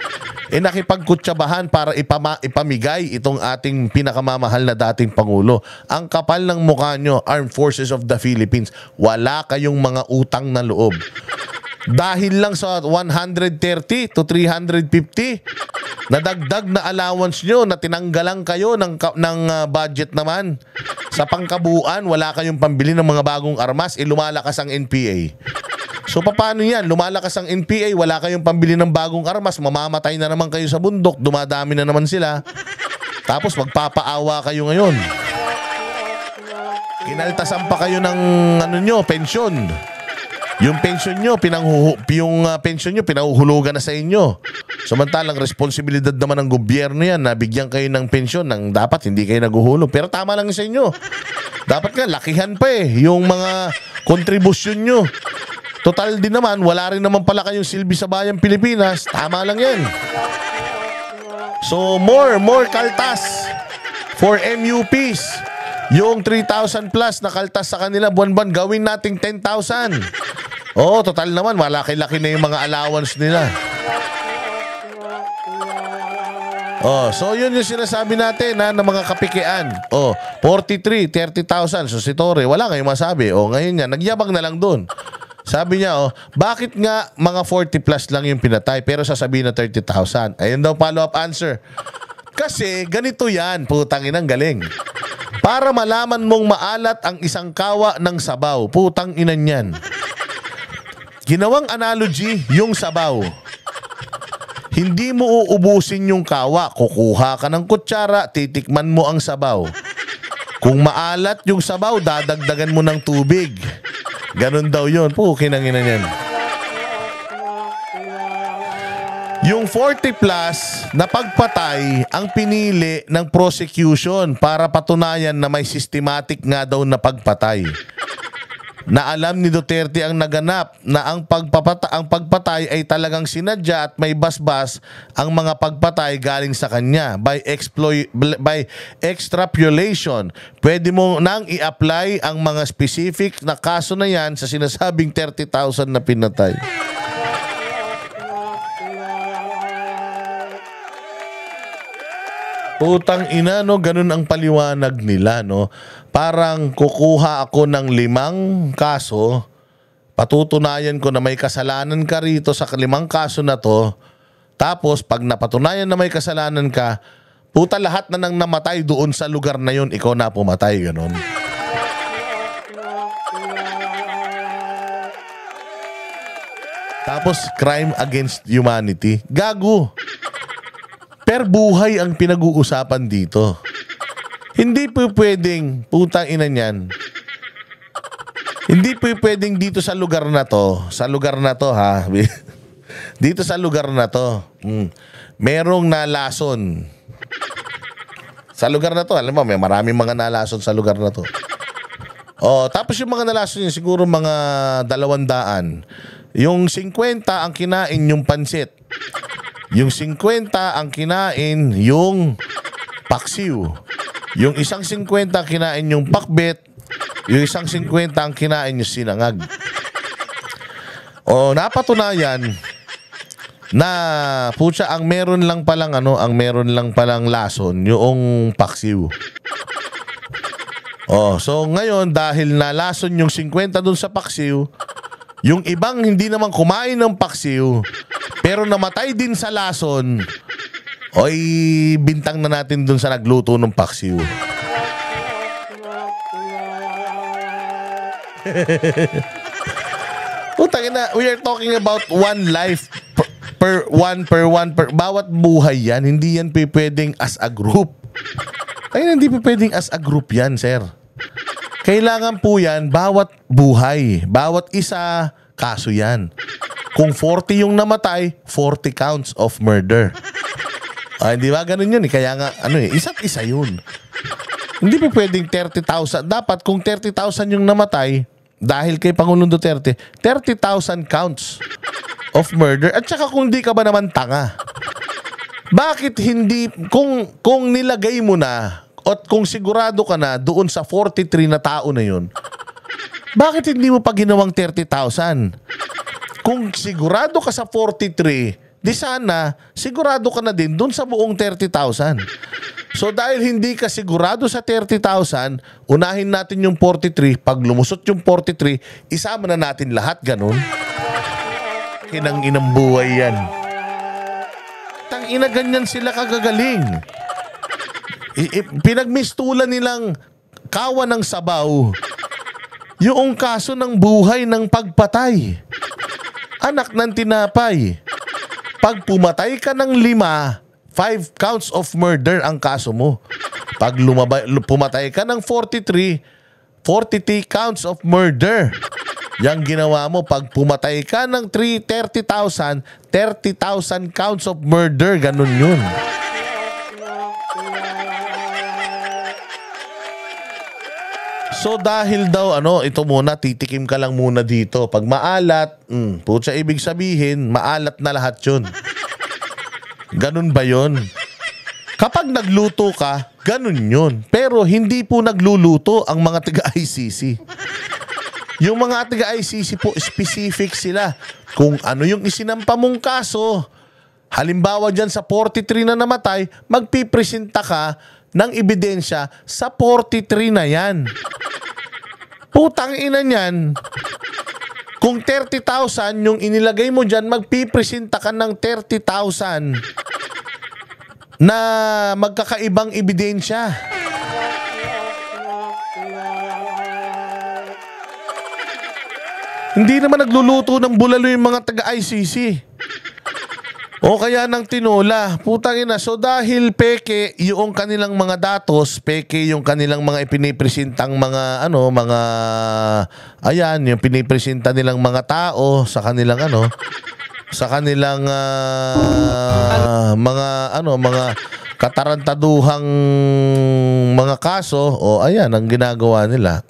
A: nakipagkutsabahan para ipamigay itong ating pinakamamahal na dating Pangulo. Ang kapal ng mukha nyo, Armed Forces of the Philippines, wala kayong mga utang na loob. Dahil lang sa 130 to 350 na dagdag na allowance nyo na tinanggalan kayo ng budget naman. Sa pangkabuuan, wala kayong pambili ng mga bagong armas, lumalakas ang NPA. So paano yan? Lumalakas ang NPA, wala kayong pambili ng bagong armas, mamamatay na naman kayo sa bundok, dumadami na naman sila. Tapos magpapaawa kayo ngayon. Kinaltasan pa kayo ng pensyon. Yung pensyon nyo, pinahuhulugan na sa inyo. Samantalang responsibilidad naman ng gobyerno yan na bigyan kayo ng pensyon nang dapat hindi kayo naguhulog. Pero tama lang sa inyo. Dapat nga, lakihan pa yung mga kontribusyon nyo. Total din naman, wala rin naman pala kayong silbi sa bayang Pilipinas. Tama lang yan. So, more kaltas for MUPs. Yung 3,000 plus na kaltas sa kanila buwan-buwan, gawin nating 10,000. Total naman, malaki-laki na yung mga allowance nila. So yun yung sinasabi natin na mga kapikian. 43, 30,000. So si Torre, wala kayong masabi. Ngayon yan, nagyabang na lang doon. Sabi niya, bakit nga mga 40 plus lang yung pinatay pero sasabihin na 30,000? Ayun daw follow-up answer. Kasi ganito yan, putang inang galing. Para malaman mong maalat ang isang kawa ng sabaw, putang inan yan. Ginawang analogy yung sabaw. Hindi mo uubusin yung kawa, kukuha ka ng kutsara, titikman mo ang sabaw. Kung maalat yung sabaw, dadagdagan mo ng tubig. Ganon daw yun. Kinangina niyan. Yung 40 plus na pagpatay ang pinili ng prosecution para patunayan na may systematic nga daw na pagpatay. Na alam ni Duterte ang naganap na ang pagpatay ay talagang sinadya at may basbas ang mga pagpatay galing sa kanya by extrapolation. Pwede mo nang i-apply ang mga specific na kaso na yan sa sinasabing 30,000 na pinatay. Putang ina, no? Ganun ang paliwanag nila, no? Parang kukuha ako ng 5 kaso, patutunayan ko na may kasalanan ka rito sa 5 kaso na to, tapos pag napatunayan na may kasalanan ka, puta lahat na nang namatay doon sa lugar na yun, ikaw na pumatay, ganun. Tapos crime against humanity. Gago. Per buhay ang pinag-uusapan dito. Hindi po pwedeng, putang ina niyan. Hindi po pwedeng dito sa lugar na to ha. Dito sa lugar na to, merong nalason. Sa lugar na to, alam mo, may maraming mga nalason sa lugar na to. Tapos yung mga nalason yun, siguro mga 200. Yung 50 ang kinain yung pansit. Yung 50 ang kinain yung paksiw. Yung isang 50 ang kinain yung pakbet. Yung isang 50 ang kinain yung sinangag. Napatunayan na putya ang meron lang palang lason yung paksiw. So ngayon dahil nalason yung 50 dun sa paksiw, yung ibang hindi naman kumain ng paksiw pero namatay din sa lason, bintang na natin dun sa nagluto ng paksiw. Putangina, we are talking about one life per bawat buhay yan. Hindi yan pwedeng as a group. Hindi pwedeng as a group yan, sir. Kailangan po yan, bawat buhay, bawat isa, kaso yan. Kung 40 yung namatay, 40 counts of murder. Hindi ba? Ganun yun. Kaya nga, isa't isa yun. Hindi pa pwedeng 30,000. Dapat kung 30,000 yung namatay, dahil kay Pangulong Duterte, 30,000 counts of murder. At saka kung di ka ba naman tanga, bakit hindi, kung nilagay mo na, at kung sigurado ka na doon sa 43 na tao na yun, bakit hindi mo pa ginawang 30,000? Kung sigurado ka sa 43, di sana, sigurado ka na din dun sa buong 30,000. So dahil hindi ka sigurado sa 30,000, unahin natin yung 43. Pag lumusot yung 43, isama na natin lahat, ganun. Kinang inang buhay yan. Tangina, ganyan sila kagagaling. Pinagmistulan nilang kawa ng sabaw yung kaso ng buhay ng pagpatay. Anak ng tinapay. Pag pumatay ka ng 5 counts of murder ang kaso mo. Pag pumatay ka ng 43 counts of murder. Yang ginawa mo, pag pumatay ka ng 30,000 counts of murder. Ganun yun. So dahil daw ito muna, titikim ka lang muna dito. Pag maalat, putya ibig sabihin, maalat na lahat yun. Ganun ba yun? Kapag nagluto ka, ganun yun. Pero hindi po nagluluto ang mga taga-ICC. Yung mga taga-ICC po, specific sila. Kung ano yung isinampa mong kaso, halimbawa dyan sa 43 na namatay, magpipresenta ka ng ebidensya sa 43 na yan. Putang ina niyan. Kung 30,000 yung inilagay mo dyan, magpipresenta ka ng 30,000 na magkakaibang ebidensya. Hindi naman nagluluto ng bulalo yung mga taga-ICC. O kaya ng tinola. Putang ina. So dahil peke yung kanilang mga datos, peke yung kanilang mga ipinipresentang mga mga ayan, yung pinipresenta nilang mga tao sa kanilang sa kanilang mga katarantaduhang mga kaso, o ayan ang ginagawa nila.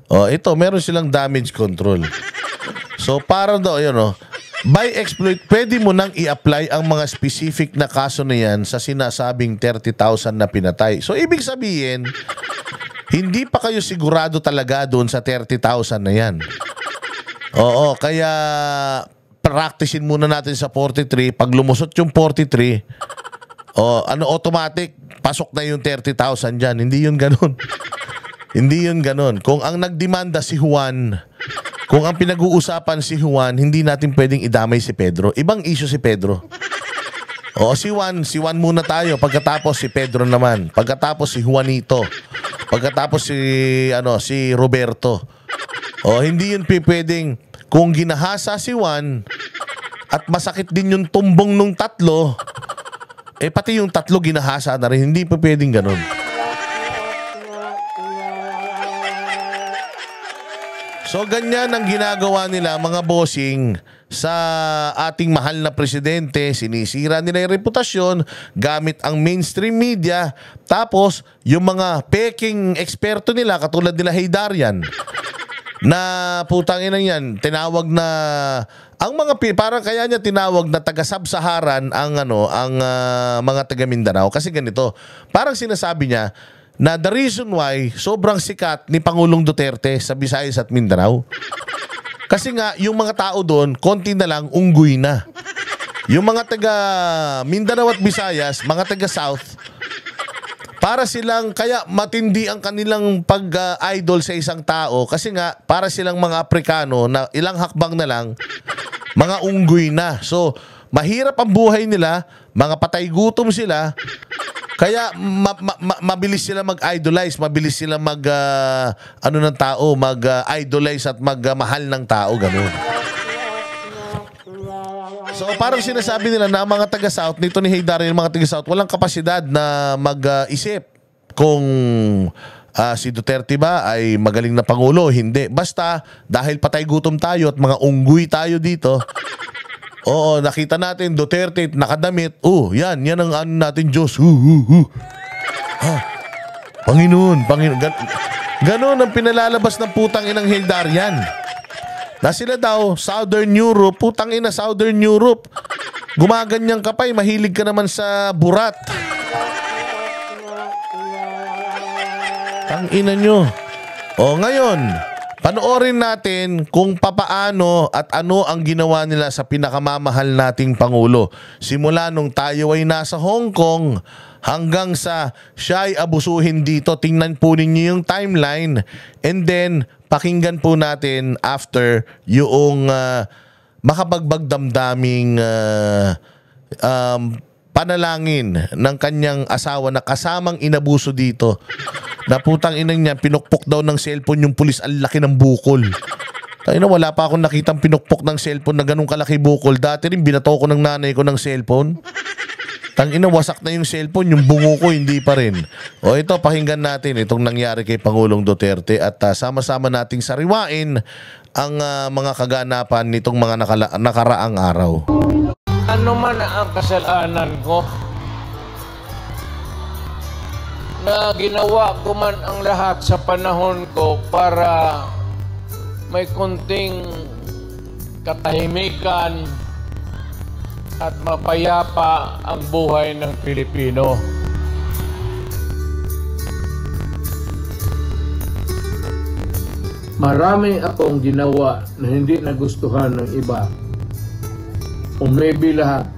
A: O ito, meron silang damage control. So para daw by exploit, pwede mo nang i-apply ang mga specific na kaso na yan sa sinasabing 30,000 na pinatay. So, ibig sabihin, hindi pa kayo sigurado talaga doon sa 30,000 na yan. Oo, kaya practicein muna natin sa 43. Pag lumusot yung 43, automatic, pasok na yung 30,000 dyan. Hindi yun ganun. Hindi yun ganun. Kung ang nagdemanda si Juan, kung ang pinag-uusapan si Juan, hindi natin pwedeng idamay si Pedro. Ibang issue si Pedro. O si Juan muna tayo. Pagkatapos si Pedro naman. Pagkatapos si Juanito. Pagkatapos si Roberto. O hindi yun pwedeng, kung ginahasa si Juan at masakit din yung tumbong nung tatlo, pati yung tatlo ginahasa na rin. Hindi pa pwedeng ganun. So ganyan ang ginagawa nila mga bossing sa ating mahal na presidente. Sinisira nila yung reputasyon gamit ang mainstream media. Tapos yung mga peking eksperto nila katulad nila Haydarian na putang ina yan, tinawag na ang mga parang kaya niya tinawag na taga-Sub-Saharan ang mga taga Mindanao kasi ganito. Parang sinasabi niya na the reason why sobrang sikat ni Pangulong Duterte sa Visayas at Mindanao. Kasi nga, yung mga tao doon, konti na lang, unggoy na. Yung mga taga Mindanao at Visayas, mga taga South, para silang, kaya matindi ang kanilang pag-idol sa isang tao, kasi nga, para silang mga Aprikano na ilang hakbang na lang, mga unggoy na. So, mahirap ang buhay nila, mga patay gutom sila, kaya mabilis sila mag-idolize, mabilis sila ng tao, mag-idolize at magmahal ng tao, ganun. So parang sinasabi nila na mga taga-South, nito ni Haydarian, mga taga-South, walang kapasidad na mag-isip kung si Duterte ba ay magaling na pangulo, hindi. Basta dahil patay gutom tayo at mga unggoy tayo dito, oo, nakita natin, Duterte, nakadamit. Yan ang natin, Diyos. Panginoon. Ganon ang pinalalabas ng putang inang Haydarian. Na sila daw, Southern Europe, putang ina, Southern Europe. Gumaganyang ka pa, mahilig ka naman sa burat. Tang ina nyo. Ngayon, panoorin natin kung papaano at ano ang ginawa nila sa pinakamamahal nating Pangulo. Simula nung tayo ay nasa Hong Kong hanggang sa siya ay abusuhin dito. Tingnan po ninyo yung timeline. And then, pakinggan po natin after yung makabagbagdamdaming panalangin ng kanyang asawa na kasamang inabuso dito. Na putang inang niya, pinukpok daw ng cellphone yung pulis, ang laki ng bukol. Tayo na, wala pa akong nakitang pinukpok ng cellphone na ganun kalaki bukol. Dati rin, binato ko ng nanay ko ng cellphone. Tangina, wasak na yung cellphone, yung bungo ko, hindi pa rin. O ito, pakinggan natin itong nangyari kay Pangulong Duterte at sama-sama nating sariwain ang mga kaganapan nitong mga nakaraang araw.
B: Ano man ang kasalanan ko, na ginawa ko man ang lahat sa panahon ko para may kunting katahimikan at mapayapa ang buhay ng Pilipino. Marami akong ginawa na hindi nagustuhan ng iba. O maybe lahat.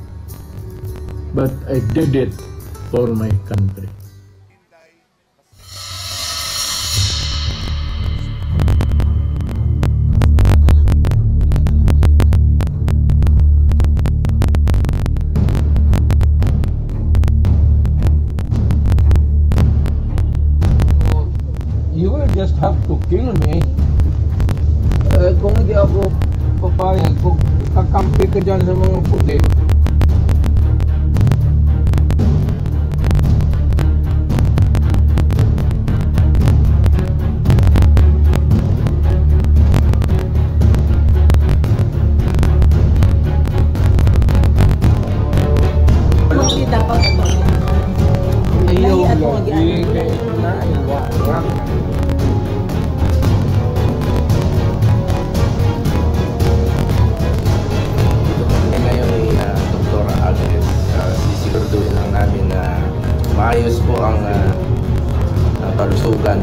B: But I did it for my country. have to kill me. Kung hindi ako papayag, kung kakampi ka dyan sa mga puti,
C: maayos po ang kalusugan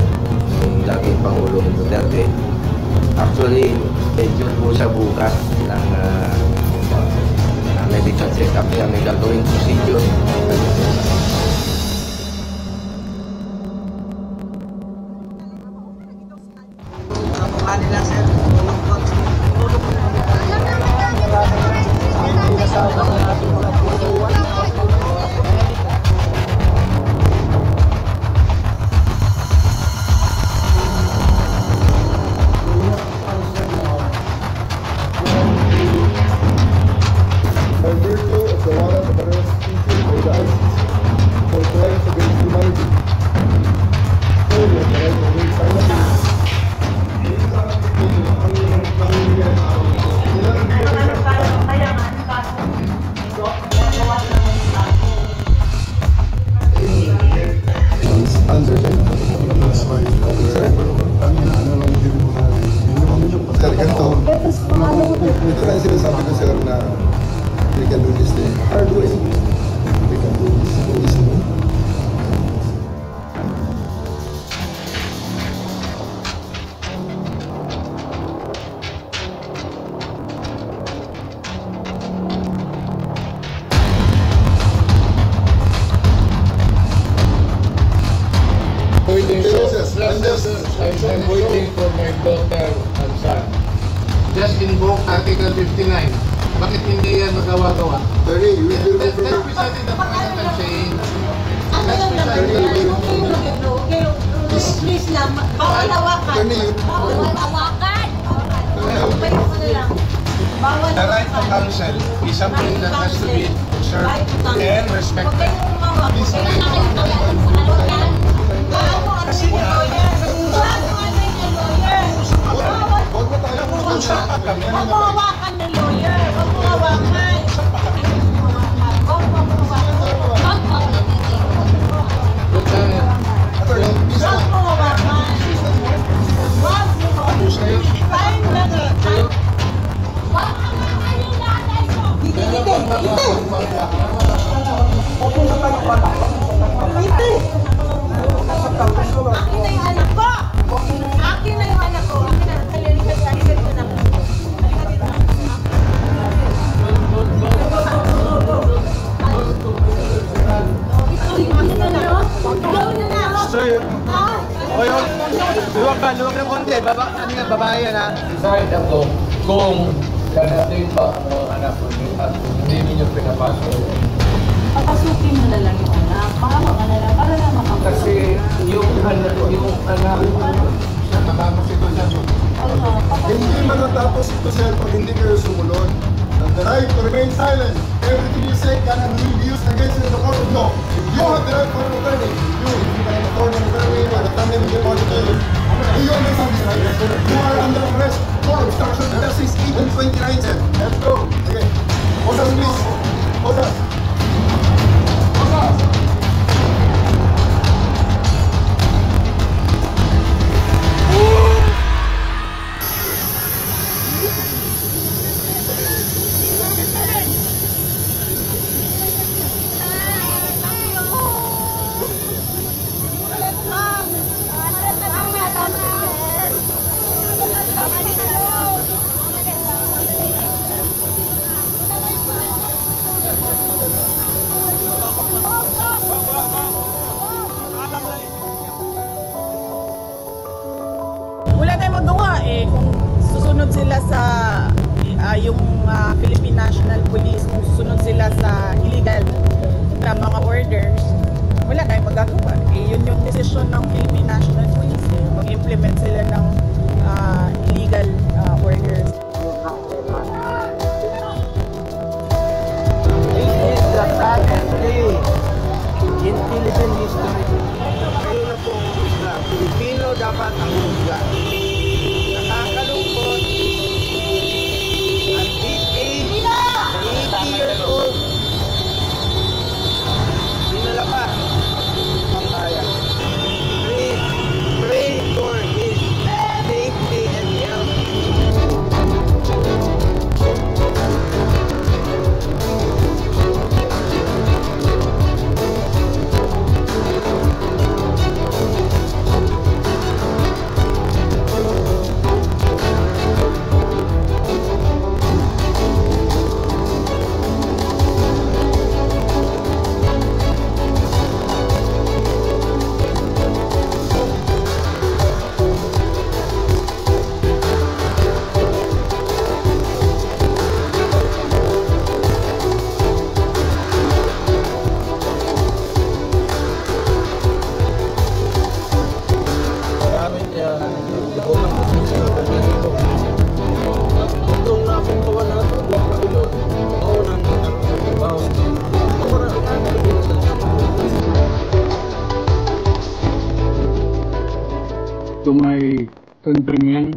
C: ng dating Pangulong Duterte. Actually, schedule po siya bukas ng medical check-up niya. May gagawin procedure.
D: Ito na sinasabi ko sir na we can do this the hard way. We can do this easily.
B: I'm waiting for my daughter and son. Just invoke Article 59. Bakit hindi yan magawa-gawa?
D: Attorney, you will
B: That's precisely the point that I'm saying. That's precisely
E: Please lang, bawal hawakan. Bawal hawakan. Bawal
B: the right to counsel is something that has to be observed and respected.
E: Huwag mo hawakan ng lawyer. Huwag mo hawakan. Huwag mo hawakan. Akin na yung anak ko! Akin na yung anak ko! Halika dito na.
C: Luwag ng konti. Babae yan ha.
B: Decide ako kung dadating pa ang mga anak ko at hindi ninyo pinapasok.
E: Papasukin mo na lang yung anak. Mahawa ka na lang para lang makapasok.
B: Kasi yung anak ko siya nakakasitwasyon.
D: Hindi matatapos ito sir pag hindi kayo sumunod. The right to remain silent. Everything you say can and will be used against you in the court of law. You have the right for an attorney. If you can afford an attorney, by the time they will report to you. Do you understand this right? You are under arrest for obstruction of justice, even 29 sir. Let's go. Okay. Osas please. Osas. Osas.
F: Wala tayong magawa eh kung susunod sila sa yung Philippine National Police, kung susunod sila sa illegal na mga orders, wala tayong magagawa. Eh, yun yung desisyon ng Philippine National Police. mag-implement sila ng legal orders.
C: This is the saddest day in Philippine history. Kayo na po na Pilipino dapat ang husga. Nakakalungkot. At this age, 80 years old, dinala pa ang bayan. Pray for his safety and health.
B: To my countrymen,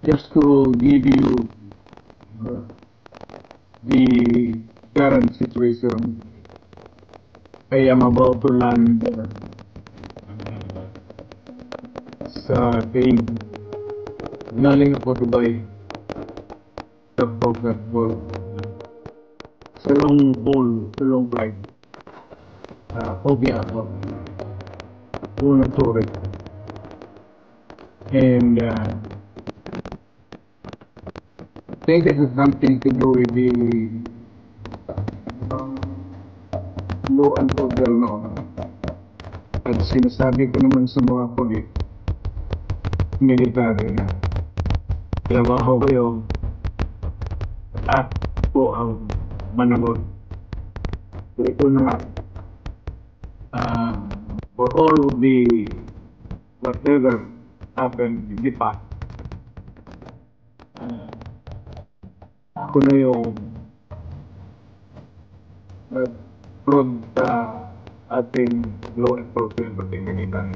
B: just to give you the current situation, I am about to land sa plane. Galing ako Dubai sa Phuket sa long flight. Phobia ako. Unang tuloy. And I think this is something to do with the law and order law. At sinasabi ko naman sa mga pulis, military na trabaho kayo at po ang managot. So ito na for all of the whatever happened in the past, ako na yung front sa ating law enforcement pagkakalitan.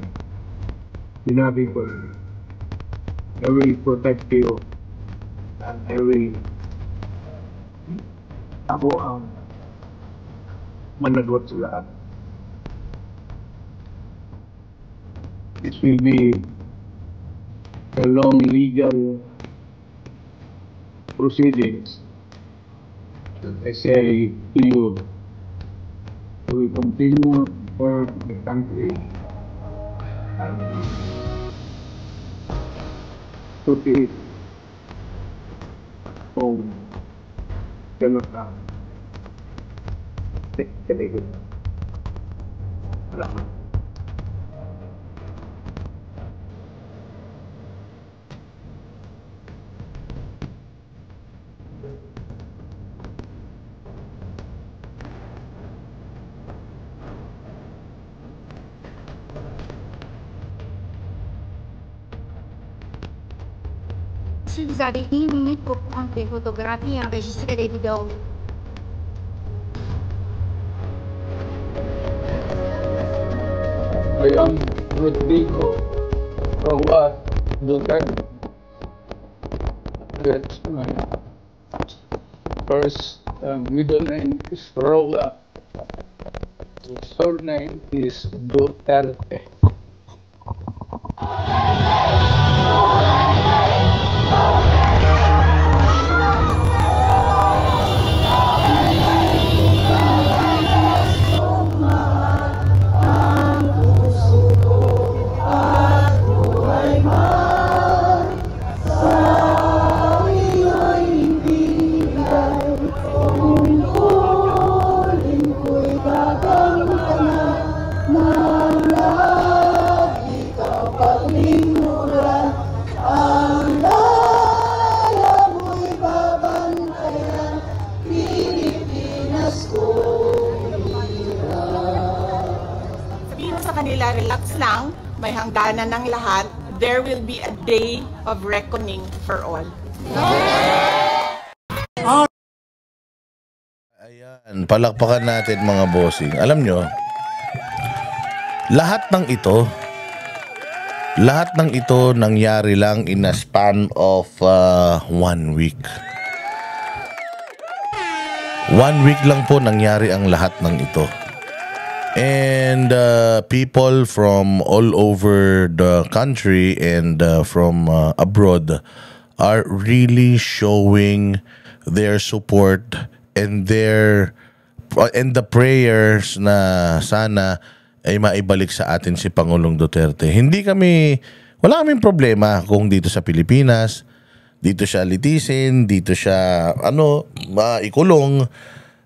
B: Sinabi ko, I will protect you and I will ako ang managot sa lahat. It will be a long legal proceedings. I say to you, we continue for the country and to be home. Cannot now. Take it.
G: Vous avez 10 minutes pour prendre des photographies et enregistrer des vidéos.
B: I am Rodrigo Roa Duterte. That's my first middle name is Roa. Surname is Duterte.
F: nila, relax lang, may hangganan ng lahat. There will be a day of reckoning for all.
A: Ayan, palakpakan natin mga bossing. Alam nyo, lahat ng ito nangyari lang in a span of 1 week. 1 week lang po nangyari ang lahat ng ito. And people from all over the country and from abroad are really showing their support and the prayers na sana ay maibalik sa atin si Pangulong Duterte. Wala kaming problema kung dito sa Pilipinas, dito siya litisin, dito siya ikulong.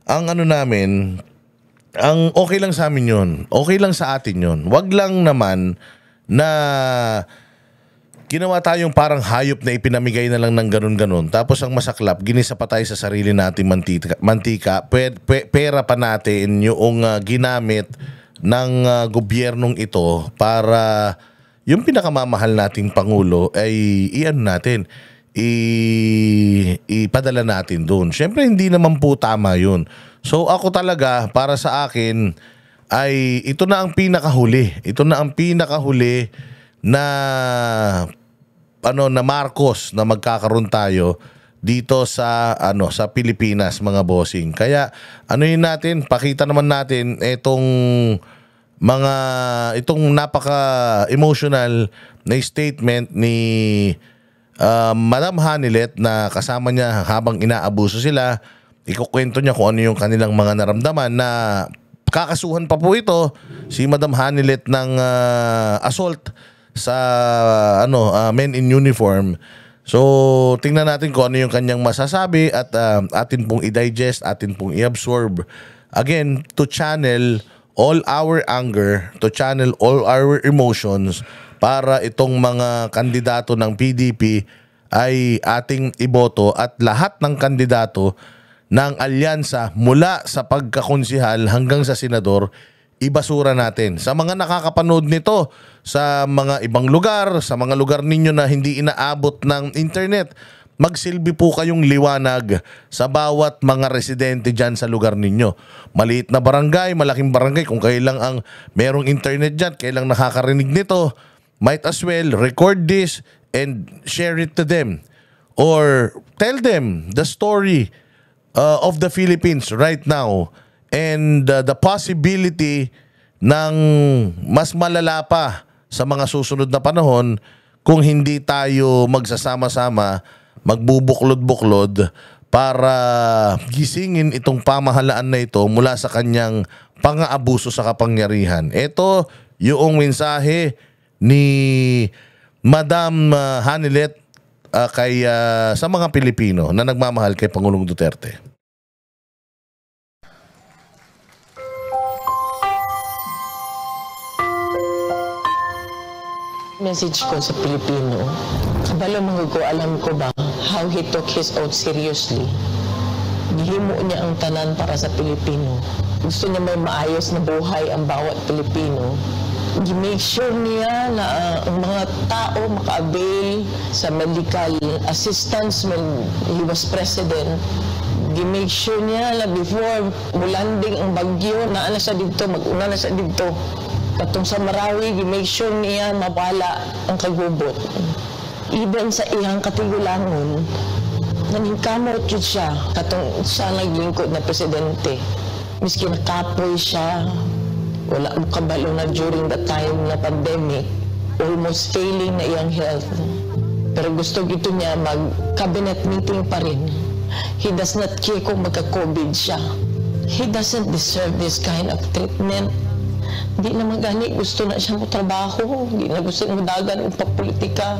A: Ang ang okay lang sa amin yun. Okay lang sa atin yun. Wag lang naman na ginawa tayong parang hayop na ipinamigay na lang ng ganun-ganun. Tapos ang masaklap, ginisa pa tayo sa sarili nating mantika. Pera pa natin yung ginamit ng gobyernong ito para yung pinakamamahal nating Pangulo ay ipadala natin doon. Siyempre hindi naman po tama yun. So ako talaga, para sa akin, ay ito na ang pinakahuli. Ito na ang pinakahuli na na Marcos na magkakaroon tayo dito sa Pilipinas, mga bossing. Kaya pakita naman natin itong napaka-emotional na statement ni Madam Hanilet na kasama niya habang inaabuso sila. Ikukwento niya kung ano yung kanilang mga naramdaman na kakasuhan pa po ito si Madam Hanilet ng assault sa men in uniform. So tingnan natin kung ano yung kanyang masasabi at atin pong i-digest, atin pong i-absorb. Again, to channel all our anger, to channel all our emotions para itong mga kandidato ng PDP ay ating iboto at lahat ng kandidato ng alyansa mula sa pagkakonsihal hanggang sa senador, ibasura natin. Sa mga nakakapanood nito sa mga ibang lugar, sa mga lugar ninyo na hindi inaabot ng internet, magsilbi po kayong liwanag sa bawat mga residente dyan sa lugar ninyo. Maliit na barangay, malaking barangay, kung kailang ang merong internet dyan, kailang nakakarinig nito, might as well record this and share it to them. Or tell them the story of the Philippines right now and the possibility ng mas malala pa sa mga susunod na panahon kung hindi tayo magsasama-sama, magbubuklod-buklod para gisingin itong pamahalaan na ito mula sa kanyang pang-aabuso sa kapangyarihan. Ito yung mensahe ni Madam Hanilet sa mga Pilipino na nagmamahal kay Pangulong Duterte.
H: Message ko sa Pilipino, kabalo mga ko, alam ko ba how he took his oath seriously. Gihimo niya ang tanan para sa Pilipino. Gusto niya may maayos na buhay ang bawat Pilipino. Gi-make sure niya na ang mga tao maka-avail sa medical assistance when he was president. Gi-make sure niya na before mulanding ang bagyo, naana siya dito, mag-una na siya dito. Katong sa Marawi, gi-make sure niya mawala ang kagubot. Even sa iyang katigulangon, naningkamot yun siya, katong siya naglingkod na presidente. Miski nakapoy siya, wala mo kabalo na during the time na pandemic, almost failing na iyang health. Pero gusto gito niya mag-cabinet meeting pa rin. He does not care kung magka-COVID siya. He doesn't deserve this kind of treatment. Di na magani, gusto na siya mo trabaho. Di na gusto mo dagan o papolitika.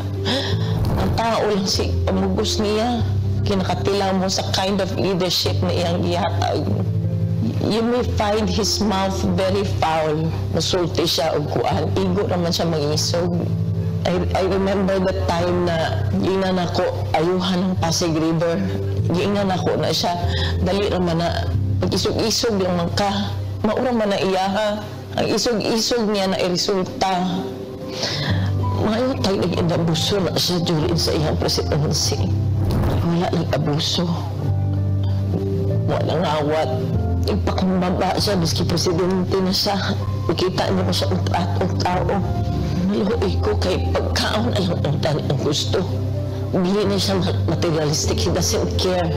H: Ang tao lang si pamugos niya. Kinakatila mo sa kind of leadership na iyang gihatag. You may find his mouth very foul. Masulti siya o kuan. Igo naman siya mag-isog. I remember the time na ginan ako ayuhan ng Pasig River. Ginan ako na siya. Dali naman na pag-isog-isog lang man ka. Maura man na iyaha. Ang isog-isog niya na resulta. Ngayon tayo nag-inabuso na siya during sa iyang presidency. Wala nag-abuso. Walang awat. Ipakumbaba siya, miski presidente na siya. Ikita niyo ko siya ang tao. Maluhoy ko kay pagkaon ay ang gusto. Bili na siya materialistic. He doesn't care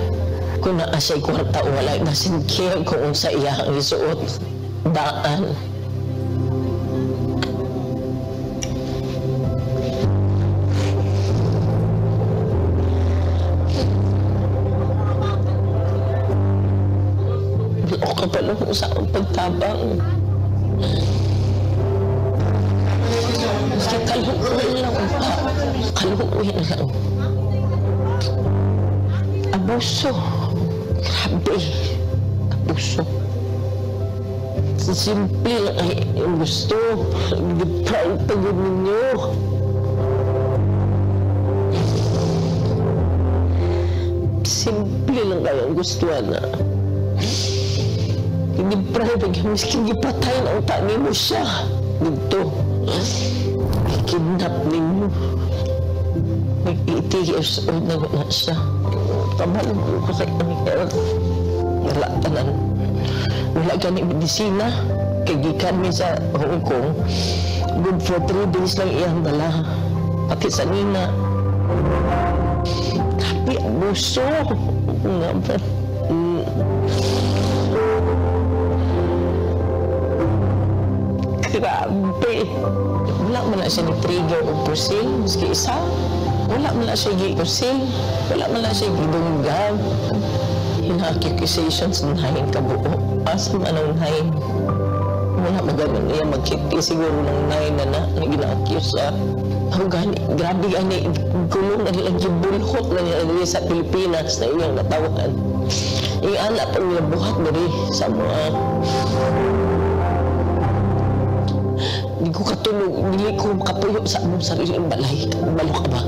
H: kung naa siya'y kwarta o wala. He doesn't care kung sa iya ang isuot. Daan. O kapalo sa akong pagtabang. Kasi kalukuin lang pa. Kalukuin lang. Abuso. Grabe. Abuso. Simple lang ay yung gusto. Proud pa yun ninyo. Simple lang kayo ang gusto na. Hindi private, miskin gipatay na utak mo siya. Dito. Kidnap ninyo. Mag-80 years old na wala siya. Kamalong ko kay Angel. Wala tanan. Wala gani medisina. Kagikan mi sa Hong Kong. Good for 3 days lang iyang dala. Pati sa nina. Tapi abuso. Nga ba? Grabe. Wala man na siya ni-trigger o pursing. Maski isa. Wala man na siya gi-pursing. Wala man na siya gidunggan. Hina-accusations ng hain kabuo. Asa man ang hain. Wala maganon niya magkiti. Siguro ng hain na gina-accuse siya. Ang gani, grabe gani. Gulong na nilang gibulhot na niya sa Pilipinas na iyang natawan. Iala pa niya buhat diri sa mga hindi ko katulog, hindi ko makatuyo sa among sariling balay. Balo ka ba?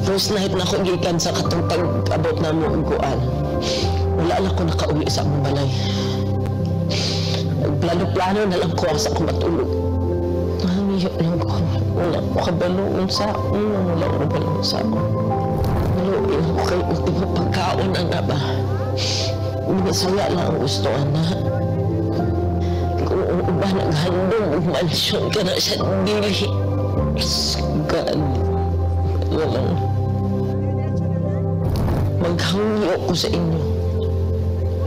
H: First night na ako gikan sa katong tag-abot na mo ang kuan. Wala lang ko nakauwi sa among balay. Plano-plano na lang ko sa akong matulog. Nangiyot lang ko. Wala ko kabaloon sa ako. Wala ko kabaloon sa ako. Maluin ko kayo kung pagkaon na nga ba. Masaya lang ang gusto, anak. Ba naghandog mansyon ka na sa dili. God. Walang maghangyo ko sa inyo.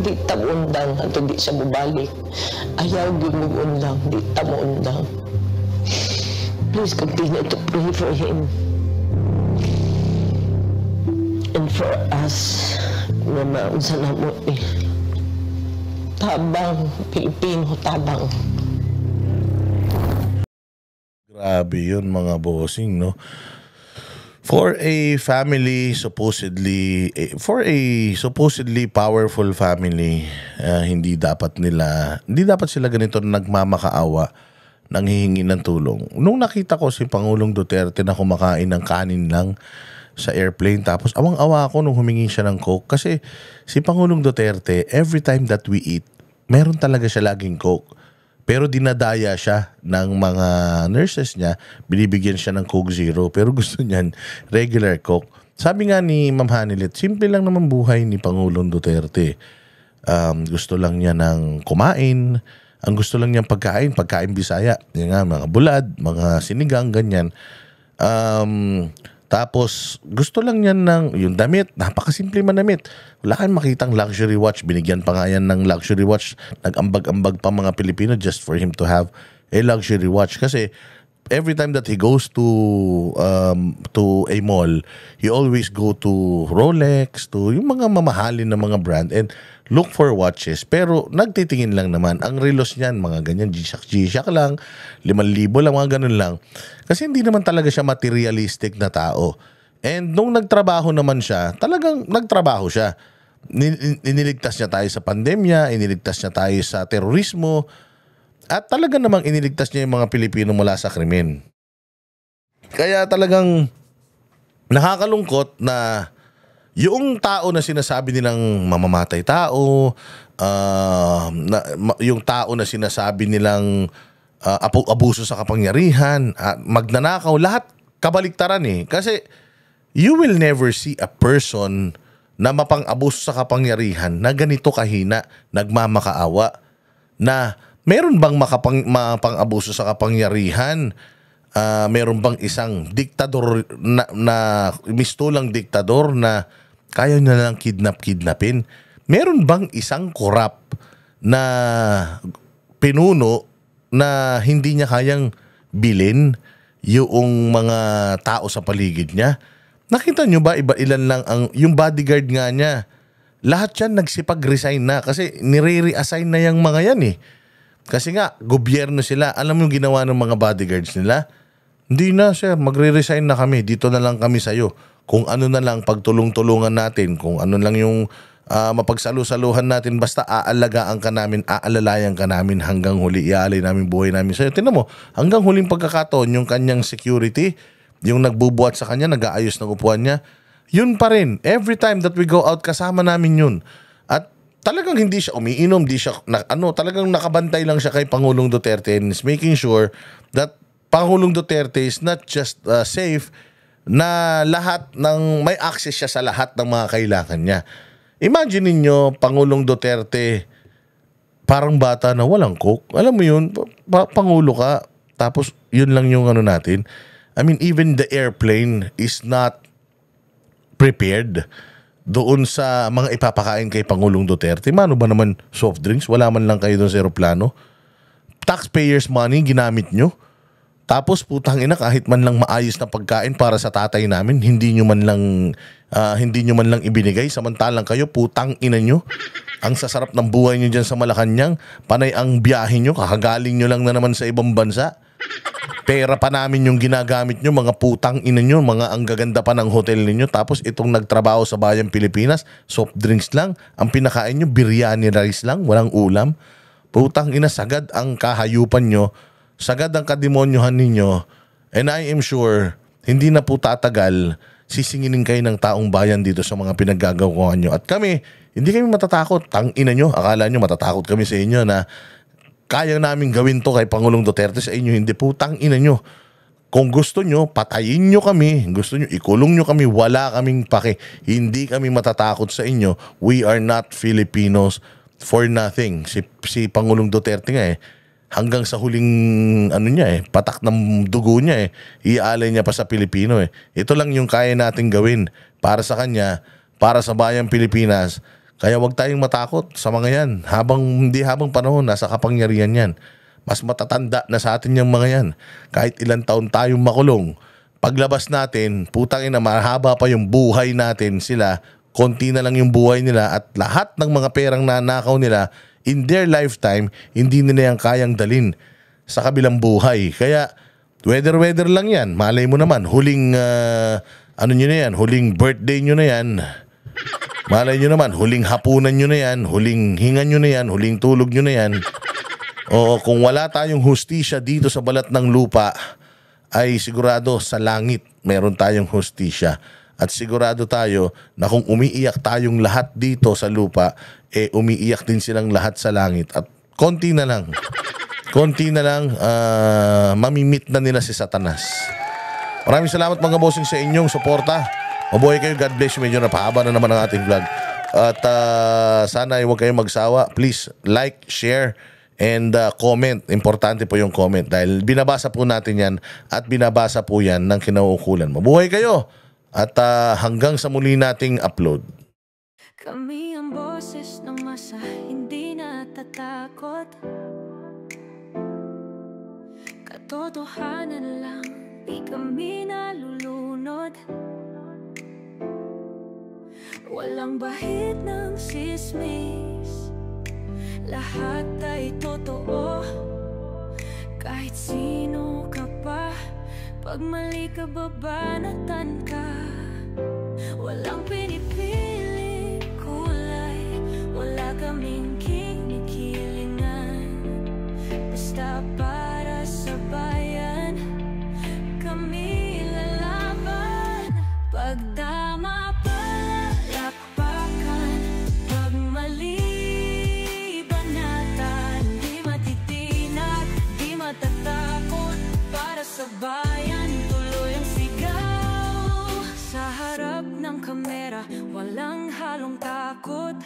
H: Di tabundang at di siya bubalik. Ayaw gumugundang. Di tabundang. Please continue to pray for him. And for us na maunsa na mo eh. Tabang, Pilipino, tabang.
A: Grabe yun mga bossing, no? For a family supposedly, powerful family, hindi dapat sila ganito nagmamakaawa nang hihingi ng tulong. Nung nakita ko si Pangulong Duterte na kumakain ng kanin lang sa airplane, tapos awang-awa ako nung humingi siya ng Coke kasi si Pangulong Duterte, every time that we eat, meron talaga siya laging Coke. Pero dinadaya siya ng mga nurses niya, binibigyan siya ng Coke Zero, pero gusto niyan regular Coke. Sabi nga ni Ma'am Hanilet, simple lang naman buhay ni Pangulong Duterte. Gusto lang niya ng kumain, ang gusto lang niya pagkain Bisaya. Yan nga, mga bulad, mga sinigang, ganyan. Tapos, gusto lang niyan ng yung damit. Napakasimple man damit. Wala kayong makitang luxury watch. Binigyan pa nga yan ng luxury watch. Nag-ambag-ambag pa mga Pilipino just for him to have a luxury watch. Kasi every time that he goes to a mall, he always go to Rolex, to yung mga mamahalin na mga brand and look for watches. Pero nagtitingin lang naman. Ang relos niyan, mga ganyan, G-Shock lang, 5,000 lang, mga ganun lang. Kasi hindi naman talaga siya materialistic na tao. And nung nagtrabaho naman siya, talagang nagtrabaho siya. Iniligtas niya tayo sa pandemya, iniligtas niya tayo sa terorismo, at talaga namang iniligtas niya yung mga Pilipino mula sa krimen. Kaya talagang nakakalungkot na yung tao na sinasabi nilang mamamatay tao, yung tao na sinasabi nilang abuso sa kapangyarihan, magnanakaw, lahat kabaliktaran eh. Kasi you will never see a person na mapang-abuso sa kapangyarihan na ganito kahina, nagmamakaawa, na meron bang mapang-abuso sa kapangyarihan? Meron bang isang diktador na mistulang diktador na kaya na lang kidnapin? Meron bang isang korap na pinuno na hindi niya kayang bilin yung mga tao sa paligid niya? Nakita nyo ba ilan lang yung bodyguard nga niya? Lahat yan nagsipag-resign na kasi nire-reassign na yung mga yan eh. Kasi nga, gobyerno sila. Alam mo yung ginawa ng mga bodyguards nila? Hindi na sir, magre-resign na kami. Dito na lang kami sa'yo. Kung ano na lang, pagtulong-tulungan natin. Kung ano lang yung mapagsalu-saluhan natin. Basta aalagaan ka namin, aalalayan ka namin hanggang huli. Iaalay namin buhay namin sa'yo. Tingnan mo, hanggang huling pagkakataon, yung kanyang security, yung nagbubuhat sa kanya, nag-aayos ng upuan niya, yun pa rin. Every time that we go out, kasama namin yun. At talagang hindi siya umiinom, talagang nakabantay lang siya kay Pangulong Duterte and is making sure that Pangulong Duterte is not just safe, na lahat ng may access siya sa lahat ng mga kailangan niya. Imagine niyo Pangulong Duterte parang bata na walang coke. Alam mo yun, Pangulo ka, tapos yun lang yung ano natin. I mean, even the airplane is not prepared doon sa mga ipapakain kay Pangulong Duterte. Mano ba naman soft drinks? Wala man lang kayo doon sa aeroplano. Taxpayers money ginamit nyo. Tapos putang ina, kahit man lang maayos na pagkain para sa tatay namin, hindi nyo man lang ibinigay. Samantalang kayo, putang ina nyo, ang sasarap ng buhay nyo dyan sa Malacanang, panay ang biyahe nyo, kakagaling nyo lang na naman sa ibang bansa. Pera pa namin yung ginagamit nyo, mga putang ina nyo, mga ang gaganda pa ng hotel ninyo. Tapos itong nagtrabaho sa bayang Pilipinas, soft drinks lang. Ang pinakain nyo, biryani rice lang, walang ulam. Putang ina, sagad ang kahayupan nyo, sagad ang kademonyohan ninyo. And I am sure, hindi na po tatagal, sisinginin kayo ng taong bayan dito sa mga pinaggagawa nyo. At kami, hindi kami matatakot. Tang ina nyo, akala nyo matatakot kami sa inyo na kaya namin gawin to kay Pangulong Duterte, sa inyo hindi. Putang ina nyo. Kung gusto nyo, patayin nyo kami. Gusto nyo, ikulong nyo kami. Wala kaming pake. Hindi kami matatakot sa inyo. We are not Filipinos for nothing. Si Pangulong Duterte nga hanggang sa huling patak ng dugo niya iaalay niya pa sa Pilipino Ito lang yung kaya natin gawin para sa kanya, para sa bayang Pilipinas. Kaya wag tayong matakot sa mga yan. Habang panahon, nasa kapangyarihan yan. Mas matatanda na sa atin yung mga yan. Kahit ilang taon tayong makulong, paglabas natin, putang ina, mahaba pa yung buhay natin. Sila, konti na lang yung buhay nila at lahat ng mga perang nanakaw nila, in their lifetime, hindi nila yan kayang dalin sa kabilang buhay. Kaya, weather lang yan. Malay mo naman, huling, huling birthday nyo na yan. Malay nyo naman, huling hapunan nyo na yan, huling hinga nyo na yan, huling tulog nyo na yan. O kung wala tayong hustisya dito sa balat ng lupa, ay sigurado sa langit meron tayong hustisya. At sigurado tayo na kung umiiyak tayong lahat dito sa lupa, umiiyak din silang lahat sa langit. At konti na lang, mamimit na nila si Satanas. Maraming salamat mga bossing sa inyong suporta. Mabuhay kayo, God bless you. Medyo napahaba na naman ang ating vlog. At sana ay huwag kayong magsawa. Please like, share, and comment. Importante po yung comment dahil binabasa po natin yan at binabasa po yan ng kinauukulan. Mabuhay kayo at hanggang sa muli nating upload.
I: Kami ang boses ng masa, hindi natatakot. Katotohanan lang, di kami nalulunod. Walang bahid ng sismis, lahat ay totoo. Kahit sino ka pa, pag mali ka babanatan ka. Walang pinipiling kulay, wala kaming kinikilingan. Basta para sa bayan, kami lalaban. Pagdama pala merong takot.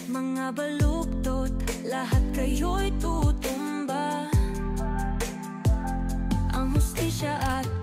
I: Mga baluktot, lahat kayo'y tutumba. Ang hustisya at